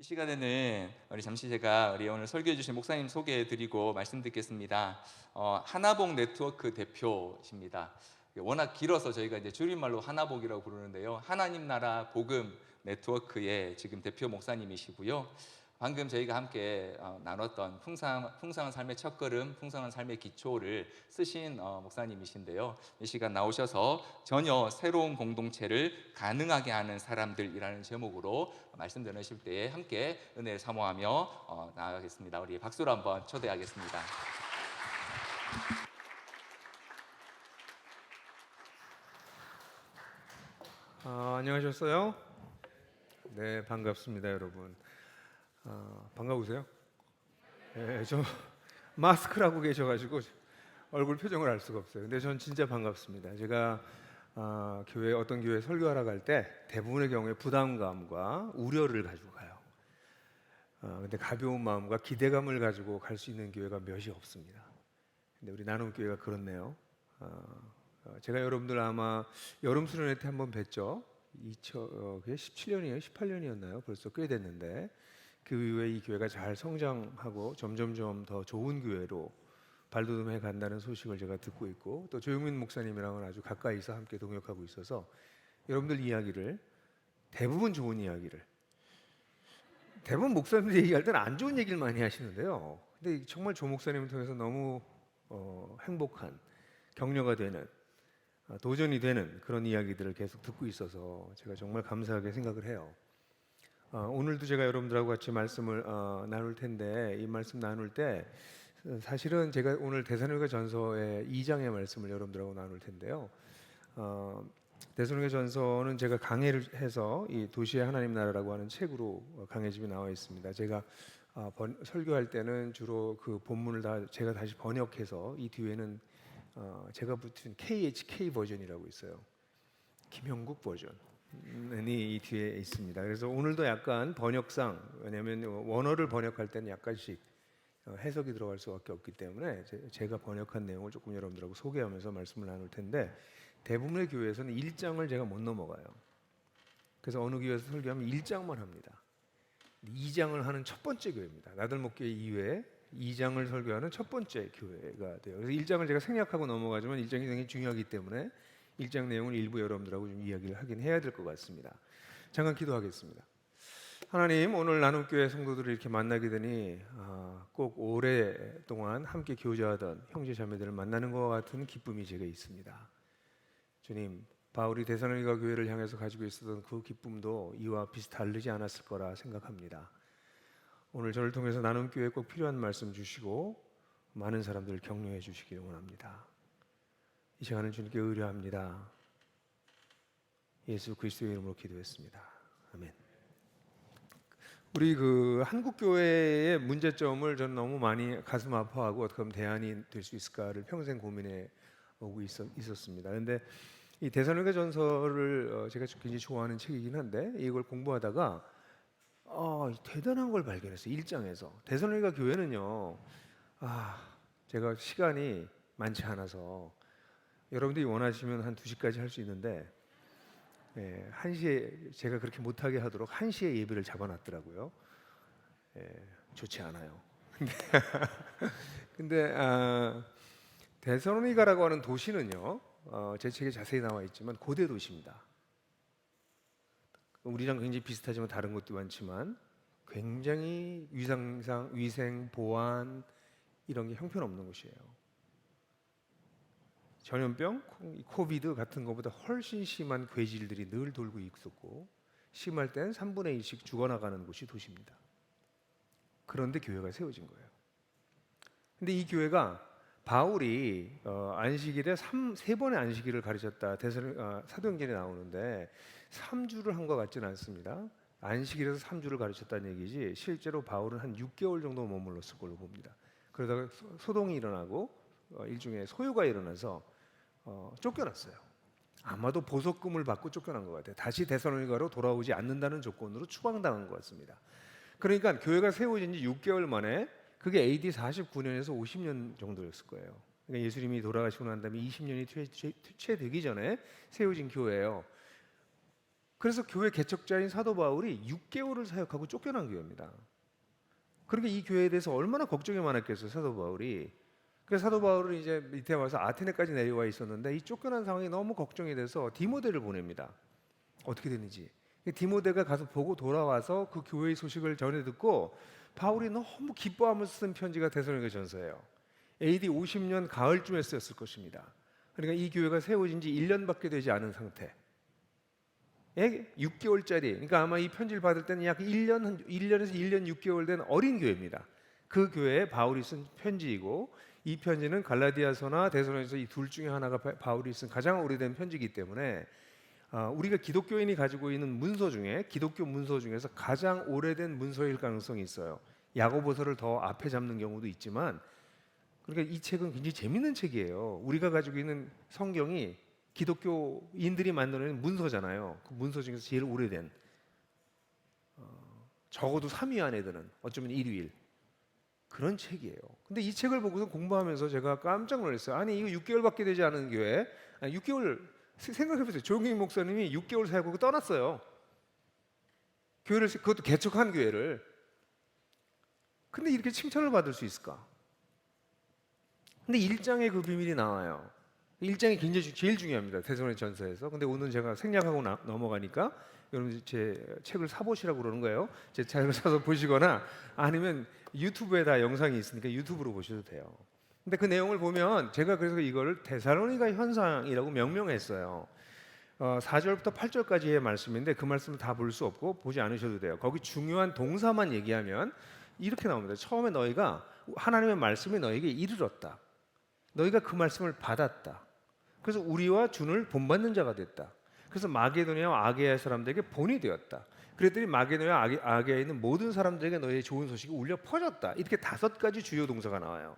시간에는 잠시 제가 오늘 설교해 주신 목사님 소개해 드리고 말씀 듣겠습니다. 하나복 네트워크 대표십니다. 워낙 길어서 저희가 이제 줄임말로 하나복이라고 부르는데요. 하나님 나라 복음 네트워크의 지금 대표 목사님이시고요. 방금 저희가 함께 나눴던 풍성한 삶의 첫걸음, 풍성한 삶의 기초를 쓰신 목사님이신데요. 이 시간 나오셔서 전혀 새로운 공동체를 가능하게 하는 사람들이라는 제목으로 말씀 전하실 때에 함께 은혜를 사모하며 나아가겠습니다. 우리 박수로 한번 초대하겠습니다. 안녕하셨어요? 네, 반갑습니다, 여러분. 반가우세요? 네, 저 마스크를 하고 계셔가지고 얼굴 표정을 알 수가 없어요. 근데 전 진짜 반갑습니다. 제가 어떤 교회 설교하러 갈 때 대부분의 경우에 부담감과 우려를 가지고 가요. 근데 가벼운 마음과 기대감을 가지고 갈 수 있는 교회가 몇이 없습니다. 근데 우리 나눔 교회가 그렇네요. 제가 여러분들 아마 여름 수련회 때 한번 뵀죠. 그게 17년이에요, 18년이었나요? 벌써 꽤 됐는데 그 이후에 이 교회가 잘 성장하고 점점점 더 좋은 교회로 발돋움해 간다는 소식을 제가 듣고 있고, 또 조용민 목사님이랑은 아주 가까이서 함께 동역하고 있어서 여러분들 이야기를, 대부분 좋은 이야기를, 대부분 목사님들 얘기할 때는 안 좋은 얘기를 많이 하시는데요. 근데 정말 조 목사님을 통해서 너무 행복한, 격려가 되는, 도전이 되는 그런 이야기들을 계속 듣고 있어서 제가 정말 감사하게 생각을 해요. 오늘도 제가 여러분들하고 같이 말씀을 나눌 텐데, 이 말씀 나눌 때 사실은 제가 오늘 데살로니가 전서의 2장의 말씀을 여러분들하고 나눌 텐데요. 데살로니가 전서는 제가 강해를 해서 이 도시의 하나님 나라라고 하는 책으로 강해집이 나와 있습니다. 제가 설교할 때는 주로 그 본문을 다 제가 다시 번역해서, 이 뒤에는 제가 붙인 KHK 버전이라고 있어요. 김형국 버전이 이 뒤에 있습니다. 그래서 오늘도 약간 번역상, 왜냐하면 원어를 번역할 때는 약간씩 해석이 들어갈 수밖에 없기 때문에 제가 번역한 내용을 조금 여러분들하고 소개하면서 말씀을 나눌 텐데, 대부분의 교회에서는 1장을 제가 못 넘어가요. 그래서 어느 교회에서 설교하면 1장만 합니다. 2장을 하는 첫 번째 교회입니다. 나들목교회 이외에 2장을 설교하는 첫 번째 교회가 돼요. 그래서 1장을 제가 생략하고 넘어가지만 1장이 굉장히 중요하기 때문에 1장 내용을 일부 여러분들하고 좀 이야기를 하긴 해야 될 것 같습니다. 잠깐 기도하겠습니다. 하나님, 오늘 나눔교회 성도들을 이렇게 만나게 되니 꼭 오랫동안 함께 교제하던 형제자매들을 만나는 것과 같은 기쁨이 제게 있습니다. 주님, 바울이 데살로니가 교회를 향해서 가지고 있었던 그 기쁨도 이와 비슷하지 않았을 거라 생각합니다. 오늘 저를 통해서 나눔교회에 꼭 필요한 말씀 주시고 많은 사람들을 격려해 주시기를 원합니다. 이 시간을 주님께 의뢰합니다. 예수 그리스도의 이름으로 기도했습니다. 아멘. 우리 한국 교회의 문제점을 저는 너무 많이 가슴 아파하고 어떻게 하면 대안이 될 수 있을까를 평생 고민해 오고 있었습니다. 그런데 이 데살로니가 전서를 제가 굉장히 좋아하는 책이긴 한데, 이걸 공부하다가 대단한 걸 발견했어요. 1장에서 데살로니가 교회는요, 제가 시간이 많지 않아서 여러분들이 원하시면 한 2시까지 할 수 있는데 1시에 제가 그렇게 못하게 하도록 1시에 예배를 잡아놨더라고요. 좋지 않아요. 근데 데살로니가라고 하는 도시는요, 제 책에 자세히 나와 있지만 고대 도시입니다. 우리랑 굉장히 비슷하지만 다른 것도 많지만 굉장히 위생, 보안 이런 게 형편없는 곳이에요. 전염병, 코비드 같은 것보다 훨씬 심한 괴질들이 늘 돌고 있었고, 심할 땐 3분의 1씩 죽어나가는 곳이 도시입니다. 그런데 교회가 세워진 거예요. 근데 이 교회가 바울이 안식일에 3번의 안식일을 가르쳤다, 사도행전에 나오는데 3주를 한 것 같지는 않습니다. 안식일에서 3주를 가르쳤다는 얘기지, 실제로 바울은 한 6개월 정도 머물렀을 걸로 봅니다. 그러다가 소동이 일어나고 일종의 소요가 일어나서 쫓겨났어요. 아마도 보석금을 받고 쫓겨난 것 같아요. 다시 데살로니가로 돌아오지 않는다는 조건으로 추방당한 것 같습니다. 그러니까 교회가 세워진 지 6개월 만에, 그게 AD 49년에서 50년 정도였을 거예요. 그러니까 예수님이 돌아가시고 난 다음에 20년이 채되기 전에 세워진 교회예요. 그래서 교회 개척자인 사도 바울이 6개월을 사역하고 쫓겨난 교회입니다. 그러니까 이 교회에 대해서 얼마나 걱정이 많았겠어요, 사도 바울이. 그래서 사도 바울은 이제 밑에 와서 아테네까지 내려와 있었는데 이 쫓겨난 상황이 너무 걱정이 돼서 디모데를 보냅니다. 어떻게 됐는지. 디모데가 가서 보고 돌아와서 그 교회의 소식을 전해 듣고 바울이 너무 기뻐하면서 쓴 편지가 데살로니가 전서예요. AD 50년 가을쯤에 쓰였을 것입니다. 그러니까 이 교회가 세워진 지 1년밖에 되지 않은 상태. 6개월짜리. 그러니까 아마 이 편지를 받을 때는 약 1년에서 1년 6개월 된 어린 교회입니다. 그 교회에 바울이 쓴 편지이고 이 편지는 갈라디아서나 데살로니가서 이 둘 중에 하나가 바울이 쓴 가장 오래된 편지이기 때문에 우리가 기독교인이 가지고 있는 문서 중에 기독교 문서 중에서 가장 오래된 문서일 가능성이 있어요. 야고보서를 더 앞에 잡는 경우도 있지만 그러니까 이 책은 굉장히 재밌는 책이에요. 우리가 가지고 있는 성경이 기독교인들이 만들어낸 문서잖아요. 그 문서 중에서 제일 오래된 적어도 3위 안에 드는 어쩌면 1위일 그런 책이에요. 근데 이 책을 보고서 공부하면서 제가 깜짝 놀랐어요. 아니 이거 6개월밖에 되지 않은 교회 6개월 생각해보세요. 조용희 목사님이 6개월 사역하고 떠났어요. 교회를 그것도 개척한 교회를. 근데 이렇게 칭찬을 받을 수 있을까? 근데 1장에 그 비밀이 나와요. 1장이 굉장히 제일 중요합니다. 데살로니가 전서에서. 근데 오늘 제가 생략하고 넘어가니까 여러분 제 책을 사보시라고 그러는 거예요. 제 책을 사서 보시거나 아니면 유튜브에 다 영상이 있으니까 유튜브로 보셔도 돼요. 근데 그 내용을 보면 제가 그래서 이거를 데살로니가 현상이라고 명명했어요. 4절부터 8절까지의 말씀인데 그 말씀을 다 볼 수 없고 보지 않으셔도 돼요. 거기 중요한 동사만 얘기하면 이렇게 나옵니다. 처음에 너희가 하나님의 말씀이 너에게 이르렀다. 너희가 그 말씀을 받았다. 그래서 우리와 주를 본받는 자가 됐다. 그래서 마게도냐와 아게야 사람들에게 본이 되었다. 그랬더니 마게도냐와 아게야에 있는 모든 사람들에게 너희의 좋은 소식이 울려 퍼졌다. 이렇게 5가지 주요 동사가 나와요.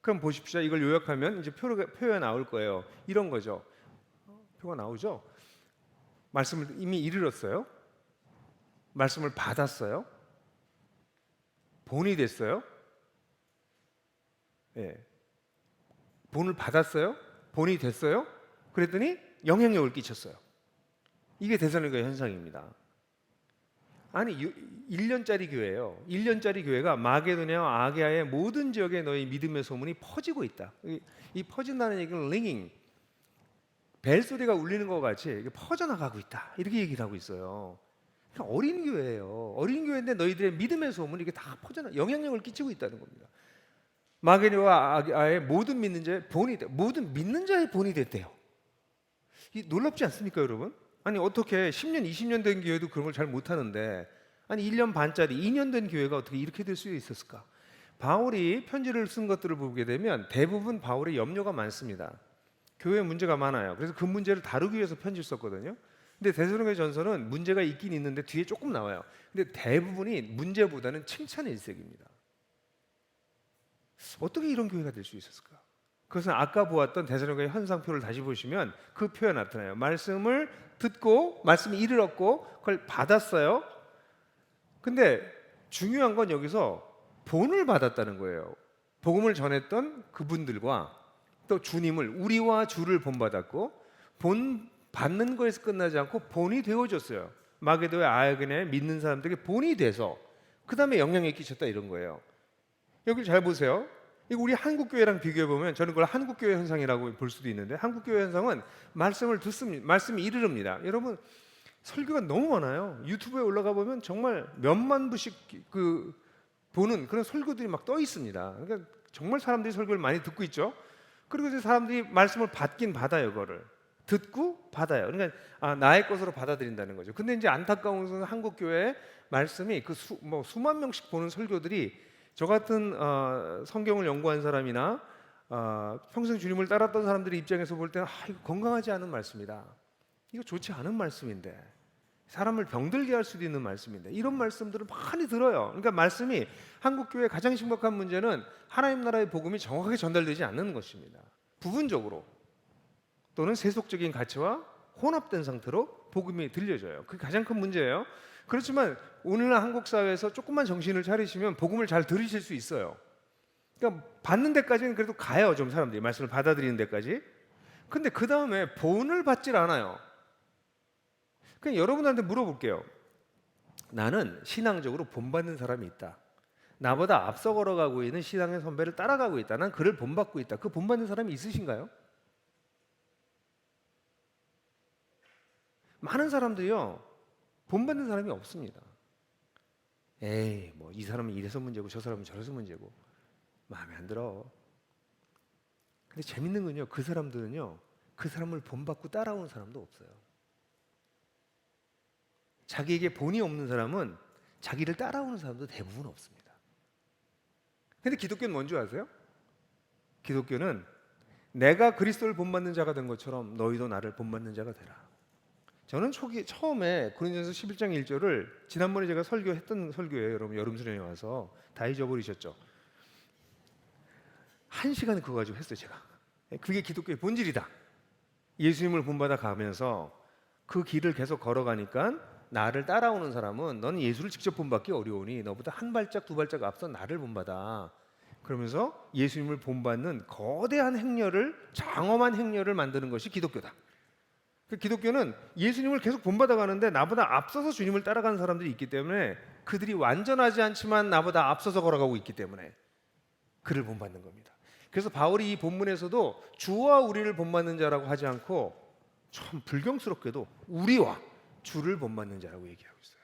그럼 보십시오. 이걸 요약하면 이제 표가 나올 거예요. 이런 거죠. 표가 나오죠. 말씀을 이미 이르렀어요. 말씀을 받았어요. 본이 됐어요. 예. 본을 받았어요. 본이 됐어요. 그랬더니 영향력을 끼쳤어요. 이게 데살로니가 현상입니다. 아니 1년짜리 교회예요. 1년짜리 교회가 마게도냐와 아게아의 모든 지역에 너희 믿음의 소문이 퍼지고 있다. 이 퍼진다는 얘기는 링잉, 벨소리가 울리는 것 같이 퍼져나가고 있다. 이렇게 얘기를 하고 있어요. 그러니까 어린 교회예요. 어린 교회인데 너희들의 믿음의 소문이 이게 다 영향력을 끼치고 있다는 겁니다. 마게도냐와 아게아의 모든 믿는 자의 본이 모든 믿는 자의 본이 됐대요. 이 놀랍지 않습니까, 여러분? 아니 어떻게 10년, 20년 된 교회도 그런 걸 잘 못하는데 아니 1년 반짜리, 2년 된 교회가 어떻게 이렇게 될 수 있었을까? 바울이 편지를 쓴 것들을 보게 되면 대부분 바울의 염려가 많습니다. 교회에 문제가 많아요. 그래서 그 문제를 다루기 위해서 편지를 썼거든요. 근데 데살로니가 전서는 문제가 있긴 있는데 뒤에 조금 나와요. 근데 대부분이 문제보다는 칭찬의 일색입니다. 어떻게 이런 교회가 될 수 있었을까? 그것은 아까 보았던 데살로니가의 현상표를 다시 보시면 그 표현 나타나요. 말씀을 듣고 말씀이 이르렀고 그걸 받았어요. 근데 중요한 건 여기서 본을 받았다는 거예요. 복음을 전했던 그분들과 또 주님을 우리와 주를 본받았고 본 받는 거에서 끝나지 않고 본이 되어졌어요. 마게도의 아야근에 믿는 사람들에게 본이 돼서 그 다음에 영향을 끼쳤다 이런 거예요. 여기 잘 보세요. 이거 우리 한국 교회랑 비교해 보면 저는 그걸 한국 교회 현상이라고 볼 수도 있는데 한국 교회 현상은 말씀을 듣습니다. 말씀이 이르릅니다. 여러분 설교가 너무 많아요. 유튜브에 올라가 보면 정말 몇만 부씩 그 보는 그런 설교들이 막 떠 있습니다. 그러니까 정말 사람들이 설교를 많이 듣고 있죠. 그리고 이제 사람들이 말씀을 받긴 받아요. 그거를 듣고 받아요. 그러니까 나의 것으로 받아들인다는 거죠. 근데 이제 안타까운 것은 한국 교회 말씀이 그 수만 명씩 보는 설교들이 저 같은 성경을 연구한 사람이나 평생 주님을 따랐던 사람들의 입장에서 볼 때는 이거 건강하지 않은 말씀이다. 이거 좋지 않은 말씀인데 사람을 병들게 할 수도 있는 말씀인데 이런 말씀들을 많이 들어요. 그러니까 말씀이 한국 교회의 가장 심각한 문제는 하나님 나라의 복음이 정확하게 전달되지 않는 것입니다. 부분적으로 또는 세속적인 가치와 혼합된 상태로 복음이 들려져요. 그게 가장 큰 문제예요. 그렇지만 오늘날 한국 사회에서 조금만 정신을 차리시면 복음을 잘 들으실 수 있어요. 그러니까 받는 데까지는 그래도 가요. 좀 사람들이 말씀을 받아들이는 데까지. 근데 그 다음에 본을 받질 않아요. 그러니까 여러분한테 물어볼게요. 나는 신앙적으로 본받는 사람이 있다. 나보다 앞서 걸어가고 있는 신앙의 선배를 따라가고 있다. 난 그를 본받고 있다. 그 본받는 사람이 있으신가요? 많은 사람들이요, 본받는 사람이 없습니다. 에이, 뭐 이 사람은 이래서 문제고 저 사람은 저래서 문제고 마음에 안 들어. 근데 재밌는 건요, 그 사람들은요, 그 사람을 본받고 따라오는 사람도 없어요. 자기에게 본이 없는 사람은 자기를 따라오는 사람도 대부분 없습니다. 근데 기독교는 뭔지 아세요? 기독교는 내가 그리스도를 본받는 자가 된 것처럼 너희도 나를 본받는 자가 되라. 저는 처음에 고린도전서 11장 1절을 지난번에 제가 설교했던 설교예요. 여러분 여름 수련회 와서 다 잊어버리셨죠? 1시간 그거 가지고 했어요. 제가. 그게 기독교의 본질이다. 예수님을 본받아 가면서 그 길을 계속 걸어가니까 나를 따라오는 사람은 너는 예수를 직접 본받기 어려우니 너보다 한 발짝 두 발짝 앞서 나를 본받아. 그러면서 예수님을 본받는 거대한 행렬을, 장엄한 행렬을 만드는 것이 기독교다. 그 기독교는 예수님을 계속 본받아 가는데 나보다 앞서서 주님을 따라가는 사람들이 있기 때문에, 그들이 완전하지 않지만 나보다 앞서서 걸어가고 있기 때문에 그를 본받는 겁니다. 그래서 바울이 이 본문에서도 주와 우리를 본받는 자라고 하지 않고 참 불경스럽게도 우리와 주를 본받는 자라고 얘기하고 있어요.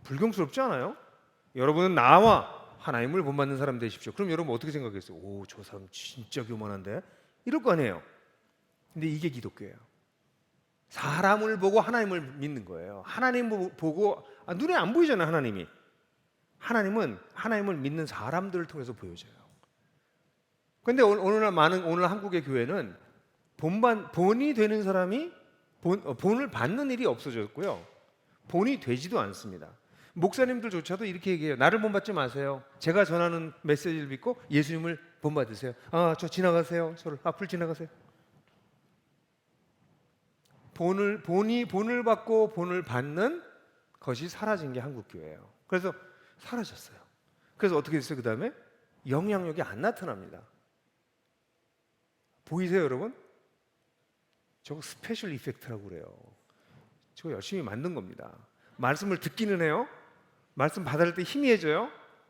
불경스럽지 않아요? 여러분은 나와 하나님을 본받는 사람 되십시오. 그럼 여러분 어떻게 생각했어요? 오, 저 사람 진짜 교만한데? 이럴 거 아니에요. 근데 이게 기독교예요. 사람을 보고 하나님을 믿는 거예요. 하나님 보고 눈에 안 보이잖아요. 하나님이. 하나님은 하나님을 믿는 사람들을 통해서 보여져요. 그런데 오늘 한국의 교회는 본이 되는 사람이 본을 받는 일이 없어졌고요. 본이 되지도 않습니다. 목사님들조차도 이렇게 얘기해요. 나를 본받지 마세요. 제가 전하는 메시지를 믿고 예수님을 본받으세요. 저 지나가세요. 저를 앞을 지나가세요. 본을 받고 본을 받는 것이 사라진 게 한국 교회예요. 그래서 사라졌어요. 그래서 어떻게 됐어요? 그 다음에 영향력이 안 나타납니다. 보이세요, 여러분? 저거 스페셜 이펙트라고 그래요. 저거 열심히 만든 겁니다. 말씀을 듣기는 해요. 말씀 받을 때 희미해져요.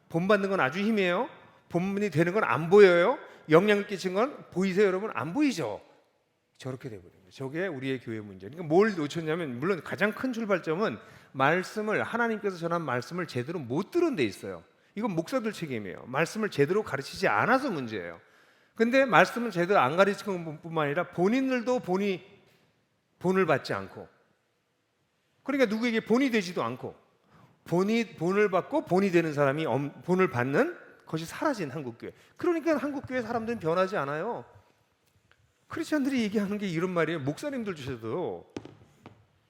본받는 건 아주 희미해요. 본문이 되는 건 안 보여요. 영향을 끼친 건 보이세요, 여러분? 안 보이죠? 저렇게 돼버립니다. 저게 우리의 교회 문제. 그러니까 뭘 놓쳤냐면, 물론 가장 큰 출발점은 하나님께서 전한 말씀을 제대로 못 들은 데 있어요. 이건 목사들 책임이에요. 말씀을 제대로 가르치지 않아서 문제예요. 근데 말씀을 제대로 안 가르치는 것뿐만 아니라 본인들도 본을 받지 않고, 그러니까 누구에게 본이 되지도 않고, 본을 받고 본이 되는 사람이 본을 받는 것이 사라진 한국교회. 그러니까 한국교회 사람들은 변하지 않아요. 크리스천들이 얘기하는 게 이런 말이에요. 목사님들 주셔도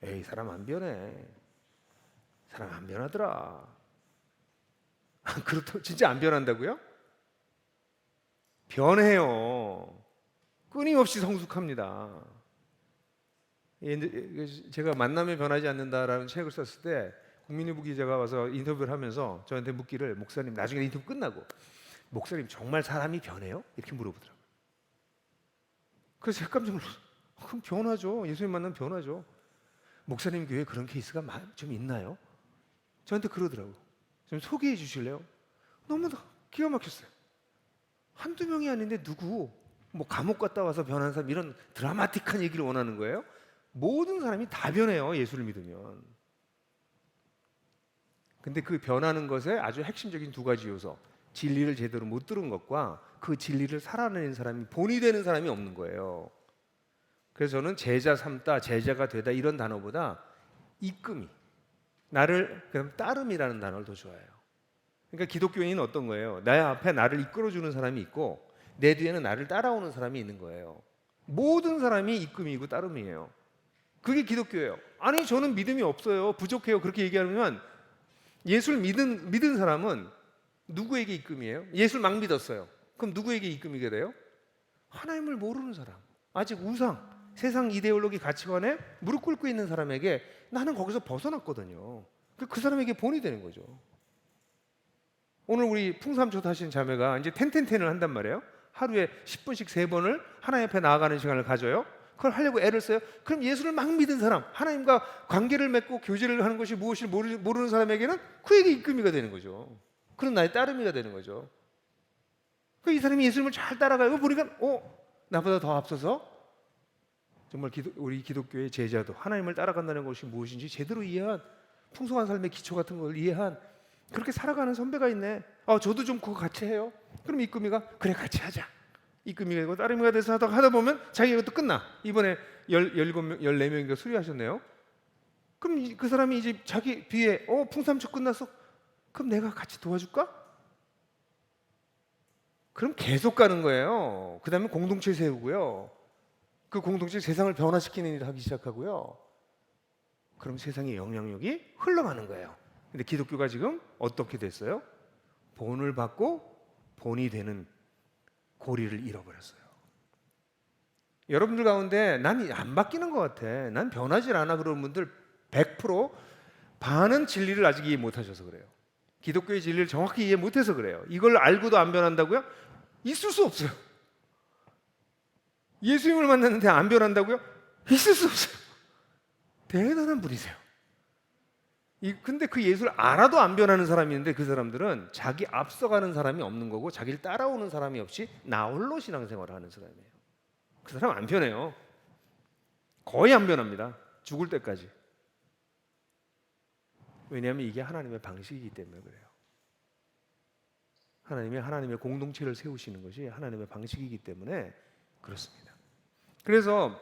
에이, 사람 안 변해. 사람 안 변하더라. 그렇다고 진짜 안 변한다고요? 변해요. 끊임없이 성숙합니다. 제가 만남에 변하지 않는다라는 책을 썼을 때 국민일보 기자가 와서 인터뷰를 하면서 저한테 묻기를, 목사님 나중에 인터뷰 끝나고 목사님 정말 사람이 변해요? 이렇게 물어보더라고요. 그래서 제가 깜짝 놀랐어요. 그럼 변하죠. 예수님 만나면 변하죠. 목사님 교회에 그런 케이스가 좀 있나요? 저한테 그러더라고요. 좀 소개해 주실래요? 너무 기가 막혔어요. 한두 명이 아닌데 누구 뭐 감옥 갔다 와서 변한 사람, 이런 드라마틱한 얘기를 원하는 거예요? 모든 사람이 다 변해요, 예수를 믿으면. 근데 그 변하는 것에 아주 핵심적인 두 가지 요소, 진리를 제대로 못 들은 것과 그 진리를 살아내는 사람이, 본이 되는 사람이 없는 거예요. 그래서 저는 제자 삼다, 제자가 되다 이런 단어보다 이끔이, 나를 그냥 따름이라는 단어를 더 좋아해요. 그러니까 기독교인은 어떤 거예요? 내 앞에 나를 이끌어주는 사람이 있고 내 뒤에는 나를 따라오는 사람이 있는 거예요. 모든 사람이 이끔이고 따름이에요. 그게 기독교예요. 아니 저는 믿음이 없어요, 부족해요, 그렇게 얘기하면 예수를 믿은 사람은 누구에게 이끔이에요? 예수를 막 믿었어요. 그럼 누구에게 이끔이게 돼요? 하나님을 모르는 사람, 아직 우상, 세상 이데올로기 가치관에 무릎 꿇고 있는 사람에게 나는 거기서 벗어났거든요. 그 사람에게 본이 되는 거죠. 오늘 우리 풍삼초 하신 자매가 이제 텐텐텐을 한단 말이에요. 하루에 10분씩 3번을 하나님 앞에 나아가는 시간을 가져요. 그걸 하려고 애를 써요? 그럼 예수를 막 믿은 사람, 하나님과 관계를 맺고 교제를 하는 것이 무엇인지 모르는 사람에게는 그에게 입금이가 되는 거죠. 그런 나의 따름이가 되는 거죠. 이 사람이 예수님을 잘 따라가요. 보니까 나보다 더 앞서서 정말 우리 기독교의 제자도 하나님을 따라간다는 것이 무엇인지 제대로 이해한, 풍성한 삶의 기초 같은 걸 이해한, 그렇게 살아가는 선배가 있네. 저도 좀 그거 같이 해요. 그럼 입금이가 그래 같이 하자. 입금이가 되고 따름이가 돼서 하다 보면 자기가 또 끝나. 이번에 17명, 14명인가 수리하셨네요. 그럼 그 사람이 이제 자기 뒤에 풍삼초 끝났어. 그럼 내가 같이 도와줄까? 그럼 계속 가는 거예요. 그 다음에 공동체 세우고요. 그 공동체 세상을 변화시키는 일을 하기 시작하고요. 그럼 세상의 영향력이 흘러가는 거예요. 근데 기독교가 지금 어떻게 됐어요? 본을 받고 본이 되는 고리를 잃어버렸어요. 여러분들 가운데 난 안 바뀌는 것 같아, 난 변하질 않아 그런 분들 100% 반은 진리를 아직 이해 못하셔서 그래요. 기독교의 진리를 정확히 이해 못해서 그래요. 이걸 알고도 안 변한다고요? 있을 수 없어요. 예수님을 만났는데 안 변한다고요? 있을 수 없어요. 대단한 분이세요. 근데 그 예수를 알아도 안 변하는 사람이 있는데 그 사람들은 자기 앞서가는 사람이 없는 거고 자기를 따라오는 사람이 없이 나 홀로 신앙생활을 하는 사람이에요. 그 사람 안 변해요. 거의 안 변합니다. 죽을 때까지. 왜냐하면 이게 하나님의 방식이기 때문에 그래요. 하나님의 공동체를 세우시는 것이 하나님의 방식이기 때문에 그렇습니다. 그래서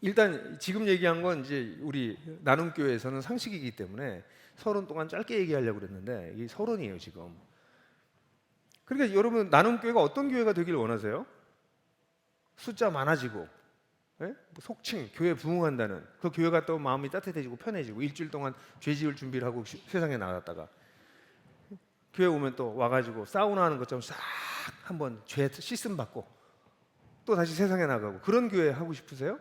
일단 지금 얘기한 건 이제 우리 나눔교회에서는 상식이기 때문에 서론 동안 짧게 얘기하려고 그랬는데 이 서론이에요 지금. 그러니까 여러분 나눔교회가 어떤 교회가 되길 원하세요? 숫자 많아지고, 속칭 교회 부흥한다는 그 교회가 또 마음이 따뜻해지고 편해지고 일주일 동안 죄 지을 준비를 하고 세상에 나갔다가 교회 오면 또 와가지고 사우나 하는 것처럼 싹 한번 죄 씻음 받고 또 다시 세상에 나가고 그런 교회 하고 싶으세요?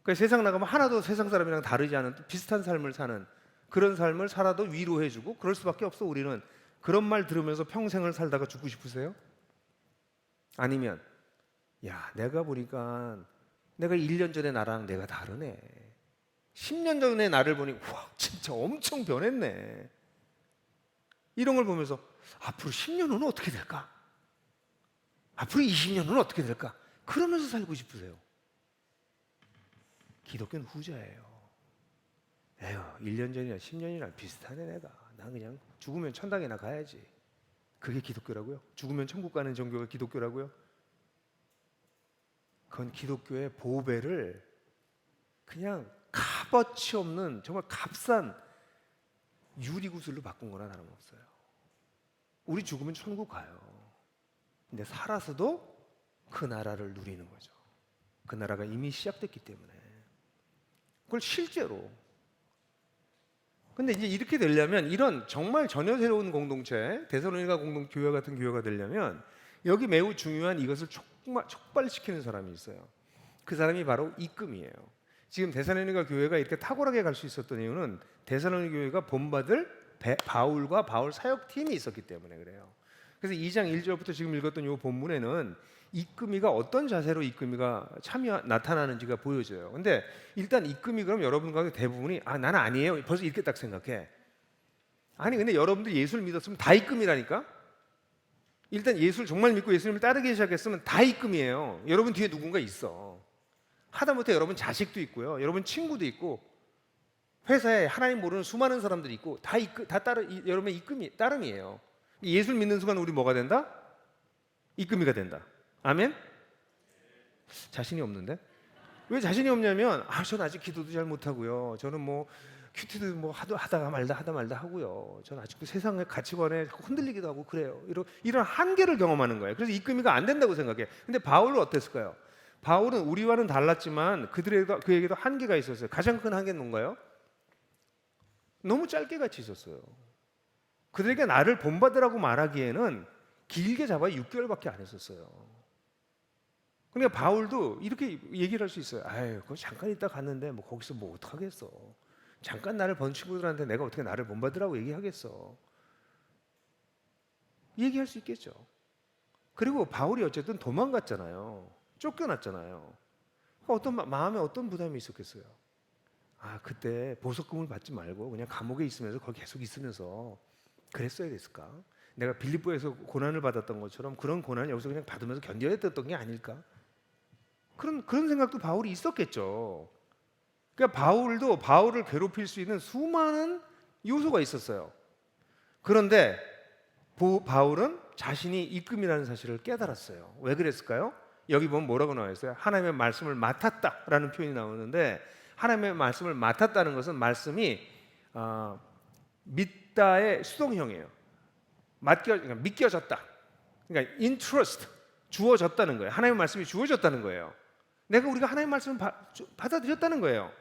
그러니까 세상 나가면 하나도 세상 사람이랑 다르지 않은 비슷한 삶을 사는 그런 삶을 살아도 위로해주고 그럴 수밖에 없어. 우리는 그런 말 들으면서 평생을 살다가 죽고 싶으세요? 아니면 내가 보니까 내가 1년 전에 나랑 내가 다르네, 10년 전에 나를 보니 와 진짜 엄청 변했네, 이런 걸 보면서 앞으로 10년 후는 어떻게 될까? 앞으로 20년 후는 어떻게 될까? 그러면서 살고 싶으세요? 기독교는 후자예요. 1년 전이나 10년이나 비슷하네 내가. 난 그냥 죽으면 천당이나 가야지. 그게 기독교라고요? 죽으면 천국 가는 종교가 기독교라고요? 그건 기독교의 보배를 그냥 값어치 없는 정말 값싼 유리구슬로 바꾼 거나 다름없어요. 우리 죽으면 천국 가요. 근데 살아서도 그 나라를 누리는 거죠. 그 나라가 이미 시작됐기 때문에. 그걸 실제로. 근데 이제 이렇게 되려면 이런 정말 전혀 새로운 공동체, 데살로니가 공동교회 같은 교회가 되려면 여기 매우 중요한 이것을 촉발시키는 사람이 있어요. 그 사람이 바로 입금이에요. 지금 데살로니가 교회가 이렇게 탁월하게 갈 수 있었던 이유는 데살로니가 교회가 본받을 바울과 바울 사역팀이 있었기 때문에 그래요. 그래서 2장 1절부터 지금 읽었던 이 본문에는 입금이가 어떤 자세로 입금이가 나타나는지가 보여져요. 근데 일단 입금이 그럼 여러분 가운데 대부분이 나는 아니에요. 벌써 이렇게 딱 생각해. 아니 근데 여러분들이 예수를 믿었으면 다 입금이라니까. 일단 예수를 정말 믿고 예수님을 따르기 시작했으면 다 입금이에요. 여러분 뒤에 누군가 있어. 하다못해 여러분 자식도 있고요. 여러분 친구도 있고 회사에 하나님 모르는 수많은 사람들이 있고 다 여러분의 입금이 따름이에요. 예수를 믿는 순간 우리 뭐가 된다? 입금이가 된다. 아멘? 자신이 없는데? 왜 자신이 없냐면 저는 아직 기도도 잘 못하고요. 저는 뭐 큐티도 뭐 하다 말다 하고요. 저는 아직도 세상의 가치관에 흔들리기도 하고 그래요. 이런 한계를 경험하는 거예요. 그래서 입금이가 안 된다고 생각해. 근데 바울은 어땠을까요? 바울은 우리와는 달랐지만 그에게도 한계가 있었어요. 가장 큰 한계는 뭔가요? 너무 짧게 같이 있었어요. 그들에게 나를 본받으라고 말하기에는 길게 잡아야 6개월밖에 안 했었어요. 그러니까 바울도 이렇게 얘기를 할 수 있어요. 그거 잠깐 있다 갔는데 뭐 거기서 뭐 어떡하겠어. 잠깐 나를 본 친구들한테 내가 어떻게 나를 본받으라고 얘기하겠어. 얘기할 수 있겠죠. 그리고 바울이 어쨌든 도망갔잖아요. 쫓겨났잖아요. 마음에 어떤 부담이 있었겠어요? 아, 그때 보석금을 받지 말고 그냥 감옥에 있으면서 거기 계속 있으면서 그랬어야 됐을까? 내가 빌립보에서 고난을 받았던 것처럼 그런 고난을 여기서 그냥 받으면서 견뎌야 됐던 게 아닐까? 그런 생각도 바울이 있었겠죠. 그러니까 바울을 괴롭힐 수 있는 수많은 요소가 있었어요. 그런데 바울은 자신이 입금이라는 사실을 깨달았어요. 왜 그랬을까요? 여기 보면 뭐라고 나와 있어요? 하나님의 말씀을 맡았다라는 표현이 나오는데, 하나님의 말씀을 맡았다는 것은 말씀이 믿다의 수동형이에요. 그러니까 믿겨졌다. 그러니까 entrust, 주어졌다는 거예요. 하나님의 말씀이 주어졌다는 거예요. 우리가 하나님의 말씀을 받아들였다는 거예요.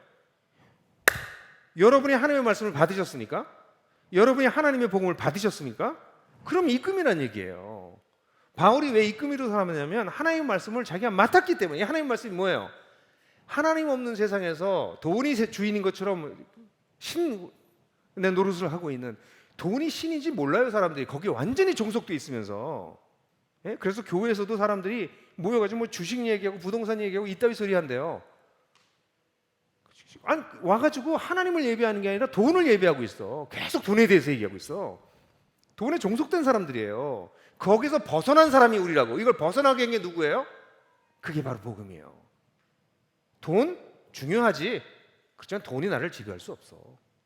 여러분이 하나님의 말씀을 받으셨습니까? 여러분이 하나님의 복음을 받으셨습니까? 그럼 입금이란 얘기예요. 바울이 왜 입금이로 삼았냐면 하나님의 말씀을 자기가 맡았기 때문에. 하나님의 말씀이 뭐예요? 하나님 없는 세상에서 돈이 주인인 것처럼 내 노릇을 하고 있는, 돈이 신인지 몰라요. 사람들이 거기에 완전히 종속돼 있으면서. 예? 그래서 교회에서도 사람들이 모여가지고 뭐 주식 얘기하고 부동산 얘기하고 이따위 소리 한대요. 아니, 와가지고 하나님을 예배하는 게 아니라 돈을 예배하고 있어. 계속 돈에 대해서 얘기하고 있어. 돈에 종속된 사람들이에요. 거기서 벗어난 사람이 우리라고. 이걸 벗어나게 한 게 누구예요? 그게 바로 복음이에요. 돈 중요하지. 그렇지만 돈이 나를 지배할 수 없어.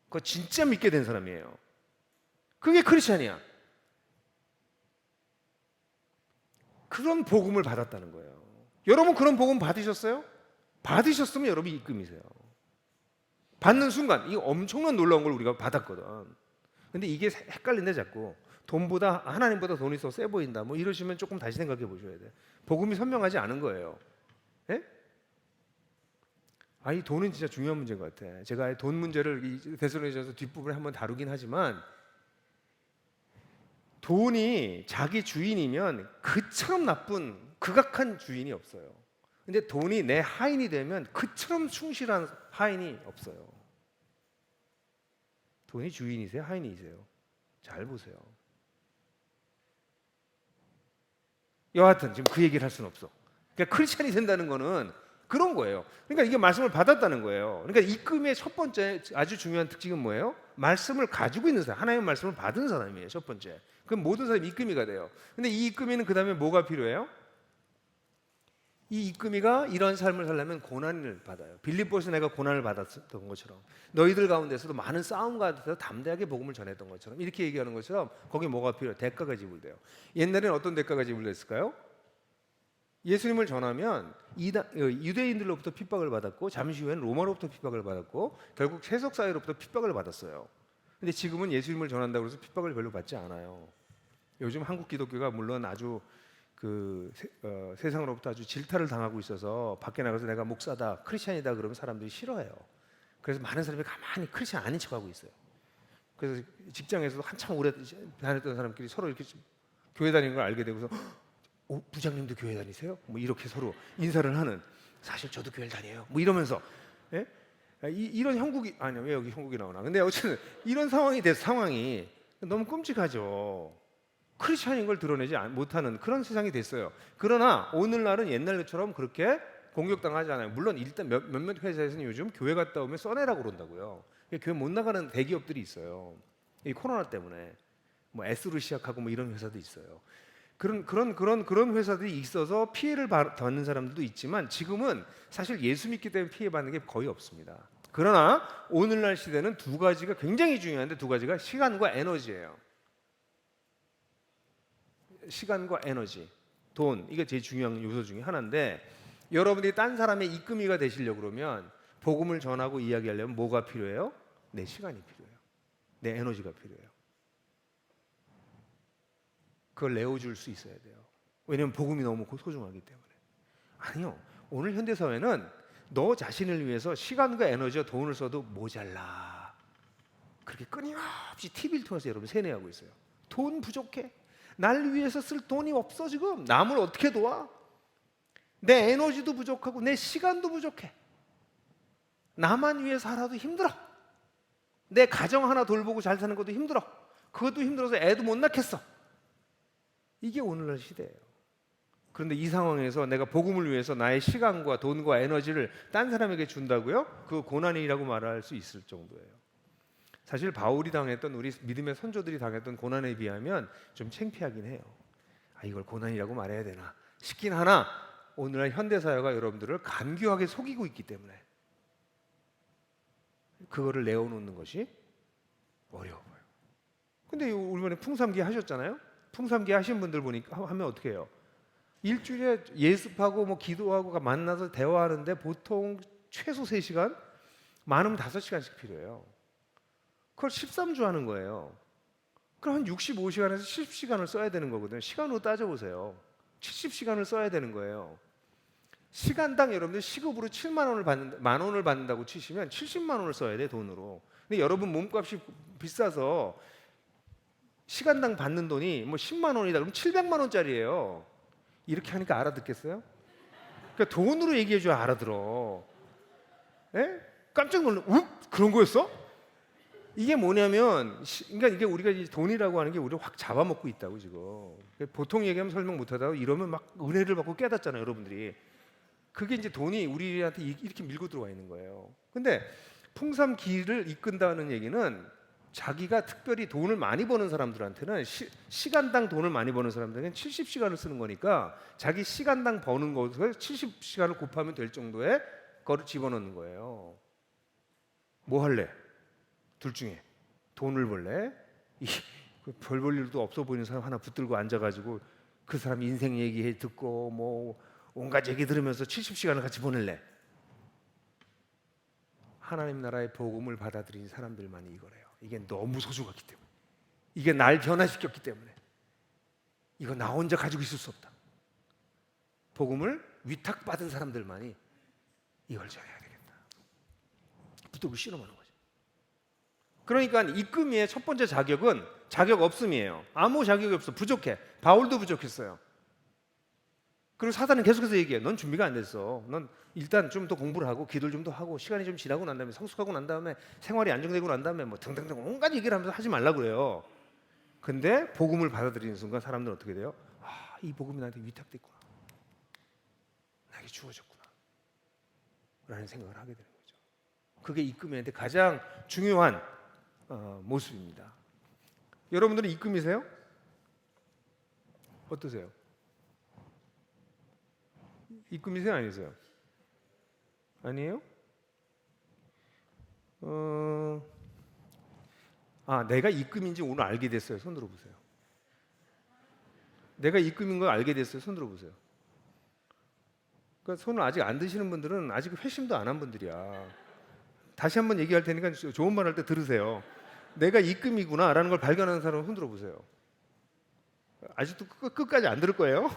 그거 진짜 믿게 된 사람이에요. 그게 크리스찬이야. 그런 복음을 받았다는 거예요. 여러분 그런 복음 받으셨어요? 받으셨으면 여러분이 입금이세요. 받는 순간 이 엄청난 놀라운 걸 우리가 받았거든. 근데 이게 헷갈린데 자꾸 돈보다 하나님보다 돈이 더 세 보인다. 뭐 이러시면 조금 다시 생각해 보셔야 돼. 복음이 선명하지 않은 거예요. 예? 이 돈은 진짜 중요한 문제인 것 같아. 제가 돈 문제를 데살로니가서 뒷부분에 한번 다루긴 하지만, 돈이 자기 주인이면 그처럼 나쁜 극악한 주인이 없어요. 근데 돈이 내 하인이 되면 그처럼 충실한 하인이 없어요. 돈이 주인이세요? 하인이세요? 잘 보세요. 여하튼 지금 그 얘기를 할 수는 없어. 그러니까 크리스찬이 된다는 거는 그런 거예요. 그러니까 이게 말씀을 받았다는 거예요. 그러니까 입금의 첫 번째 아주 중요한 특징은 뭐예요? 말씀을 가지고 있는 사람, 하나님의 말씀을 받은 사람이에요. 첫 번째. 그럼 모든 사람이 입금이가 돼요. 근데 이 입금이는 그 다음에 뭐가 필요해요? 이 입금이가 이런 삶을 살려면 고난을 받아요. 빌립보에서 내가 고난을 받았던 것처럼, 너희들 가운데서도 많은 싸움 가운데서 담대하게 복음을 전했던 것처럼, 이렇게 얘기하는 것처럼 거기 뭐가 필요해요? 대가가 지불돼요. 옛날에는 어떤 대가가 지불됐을까요? 예수님을 전하면 유대인들로부터 핍박을 받았고, 잠시 후에는 로마로부터 핍박을 받았고, 결국 세속사회로부터 핍박을 받았어요. 근데 지금은 예수님을 전한다고 해서 핍박을 별로 받지 않아요. 요즘 한국 기독교가 물론 아주 세상으로부터 아주 질타를 당하고 있어서 밖에 나가서 내가 목사다, 크리스찬이다 그러면 사람들이 싫어해요. 그래서 많은 사람이 가만히 크리스찬 아닌 척하고 있어요. 그래서 직장에서도 한참 오래 다녔던 사람끼리 서로 이렇게 교회 다니는 걸 알게 되고서, 부장님도 교회 다니세요? 뭐 이렇게 서로 인사를 하는, 사실 저도 교회를 다녀요. 뭐 이러면서, 예? 이런 형국이, 아니요, 왜 여기 형국이 나오나? 근데 어쨌든 이런 상황이 돼서 상황이 너무 끔찍하죠. 크리스찬인 걸 드러내지 못하는 그런 세상이 됐어요. 그러나 오늘날은 옛날처럼 그렇게 공격당하지 않아요. 물론 일단 몇몇 회사에서는 요즘 교회 갔다 오면 써내라고 그런다고요. 교회 못 나가는 대기업들이 있어요. 이 코로나 때문에 뭐 S로 시작하고 뭐 이런 회사도 있어요. 그런 회사들이 있어서 피해를 받는 사람들도 있지만, 지금은 사실 예수 믿기 때문에 피해받는 게 거의 없습니다. 그러나 오늘날 시대는 두 가지가 굉장히 중요한데, 두 가지가 시간과 에너지예요. 시간과 에너지, 돈, 이게 제일 중요한 요소 중에 하나인데, 여러분들이 딴 사람의 입금이가 되시려고 그러면, 복음을 전하고 이야기하려면 뭐가 필요해요? 내 시간이 필요해요. 내 에너지가 필요해요. 그걸 내어줄 수 있어야 돼요. 왜냐하면 복음이 너무 소중하기 때문에. 아니요, 오늘 현대사회는 너 자신을 위해서 시간과 에너지와 돈을 써도 모자라. 그렇게 끊임없이 TV를 통해서 여러분 세뇌하고 있어요. 돈 부족해. 날 위해서 쓸 돈이 없어. 지금 남을 어떻게 도와? 내 에너지도 부족하고 내 시간도 부족해. 나만 위해 살아도 힘들어. 내 가정 하나 돌보고 잘 사는 것도 힘들어. 그것도 힘들어서 애도 못 낳겠어. 이게 오늘날 시대예요. 그런데 이 상황에서 내가 복음을 위해서 나의 시간과 돈과 에너지를 딴 사람에게 준다고요? 그 고난이라고 말할 수 있을 정도예요. 사실 바울이 당했던, 우리 믿음의 선조들이 당했던 고난에 비하면 좀 창피하긴 해요. 아, 이걸 고난이라고 말해야 되나 싶긴 하나, 오늘날 현대사회가 여러분들을 간교하게 속이고 있기 때문에 그거를 내어놓는 것이 어려워요. 근데 이번에 풍삼기 하셨잖아요. 풍삼기 하신 분들 보니까 하면 어떻게 해요? 일주일에 예습하고 뭐 기도하고 만나서 대화하는데 보통 최소 3시간, 많으면 5시간씩 필요해요. 그걸 13주 하는 거예요. 그럼 한 65시간에서 70시간을 써야 되는 거거든요. 시간으로 따져보세요. 70시간을 써야 되는 거예요. 시간당 여러분들 시급으로 7만 원을 받는다고 치시면 70만 원을 써야 돼, 돈으로. 근데 여러분 몸값이 비싸서 시간당 받는 돈이 뭐 10만 원이다 그럼 700만 원짜리예요. 이렇게 하니까 알아듣겠어요? 그러니까 돈으로 얘기해 줘야 알아들어. 에? 깜짝 놀라. 그런 거였어? 이게 뭐냐면, 그러니까 이게 우리가 이 돈이라고 하는 게 우리를 확 잡아먹고 있다고 지금. 보통 얘기하면 설명 못하다가 이러면 막 은혜를 받고 깨닫잖아요, 여러분들이. 그게 이제 돈이 우리한테 이렇게 밀고 들어와 있는 거예요. 근데 풍삼기를 이끈다는 얘기는 자기가 특별히 돈을 많이 버는 사람들한테는 시간당 돈을 많이 버는 사람들에게는 70시간을 쓰는 거니까 자기 시간당 버는 것을 70시간을 곱하면 될 정도의 거를 집어넣는 거예요. 뭐 할래? 둘 중에 돈을 벌래? 별 볼 일도 없어 보이는 사람 하나 붙들고 앉아가지고 그 사람 인생 얘기 듣고 뭐 온갖 얘기 들으면서 70시간을 같이 보낼래? 하나님 나라의 복음을 받아들인 사람들만이 이거래요. 이게 너무 소중하기 때문에, 이게 날 변화시켰기 때문에 이거 나 혼자 가지고 있을 수 없다. 복음을 위탁받은 사람들만이 이걸 전해야 되겠다. 붙들고 씨름하는 거죠. 그러니까 이끔이의 첫 번째 자격은 자격 없음이에요. 아무 자격이 없어. 부족해. 바울도 부족했어요. 그리고 사단은 계속해서 얘기해. 넌 준비가 안 됐어. 넌 일단 좀 더 공부를 하고 기도를 좀 더 하고 시간이 좀 지나고 난 다음에 성숙하고 난 다음에 생활이 안정되고 난 다음에 뭐 등등등 온갖 얘기를 하면서 하지 말라고 그래요. 근데 복음을 받아들이는 순간 사람들은 어떻게 돼요? 아, 이 복음이 나한테 위탁됐구나. 나에게 주어졌구나. 라는 생각을 하게 되는 거죠. 그게 입금인데 가장 중요한 모습입니다. 여러분들은 입금이세요? 어떠세요? 입금이세요? 아니세요? 아니에요? 내가 입금인지 오늘 알게 됐어요. 손 들어보세요. 내가 입금인 걸 알게 됐어요. 손 들어보세요. 그러니까 손을 아직 안 드시는 분들은 아직 회심도 안 한 분들이야. 다시 한번 얘기할 테니까 좋은 말 할 때 들으세요. 내가 입금이구나 라는 걸 발견하는 사람은 손 들어보세요. 아직도 끝까지 안 들을 거예요.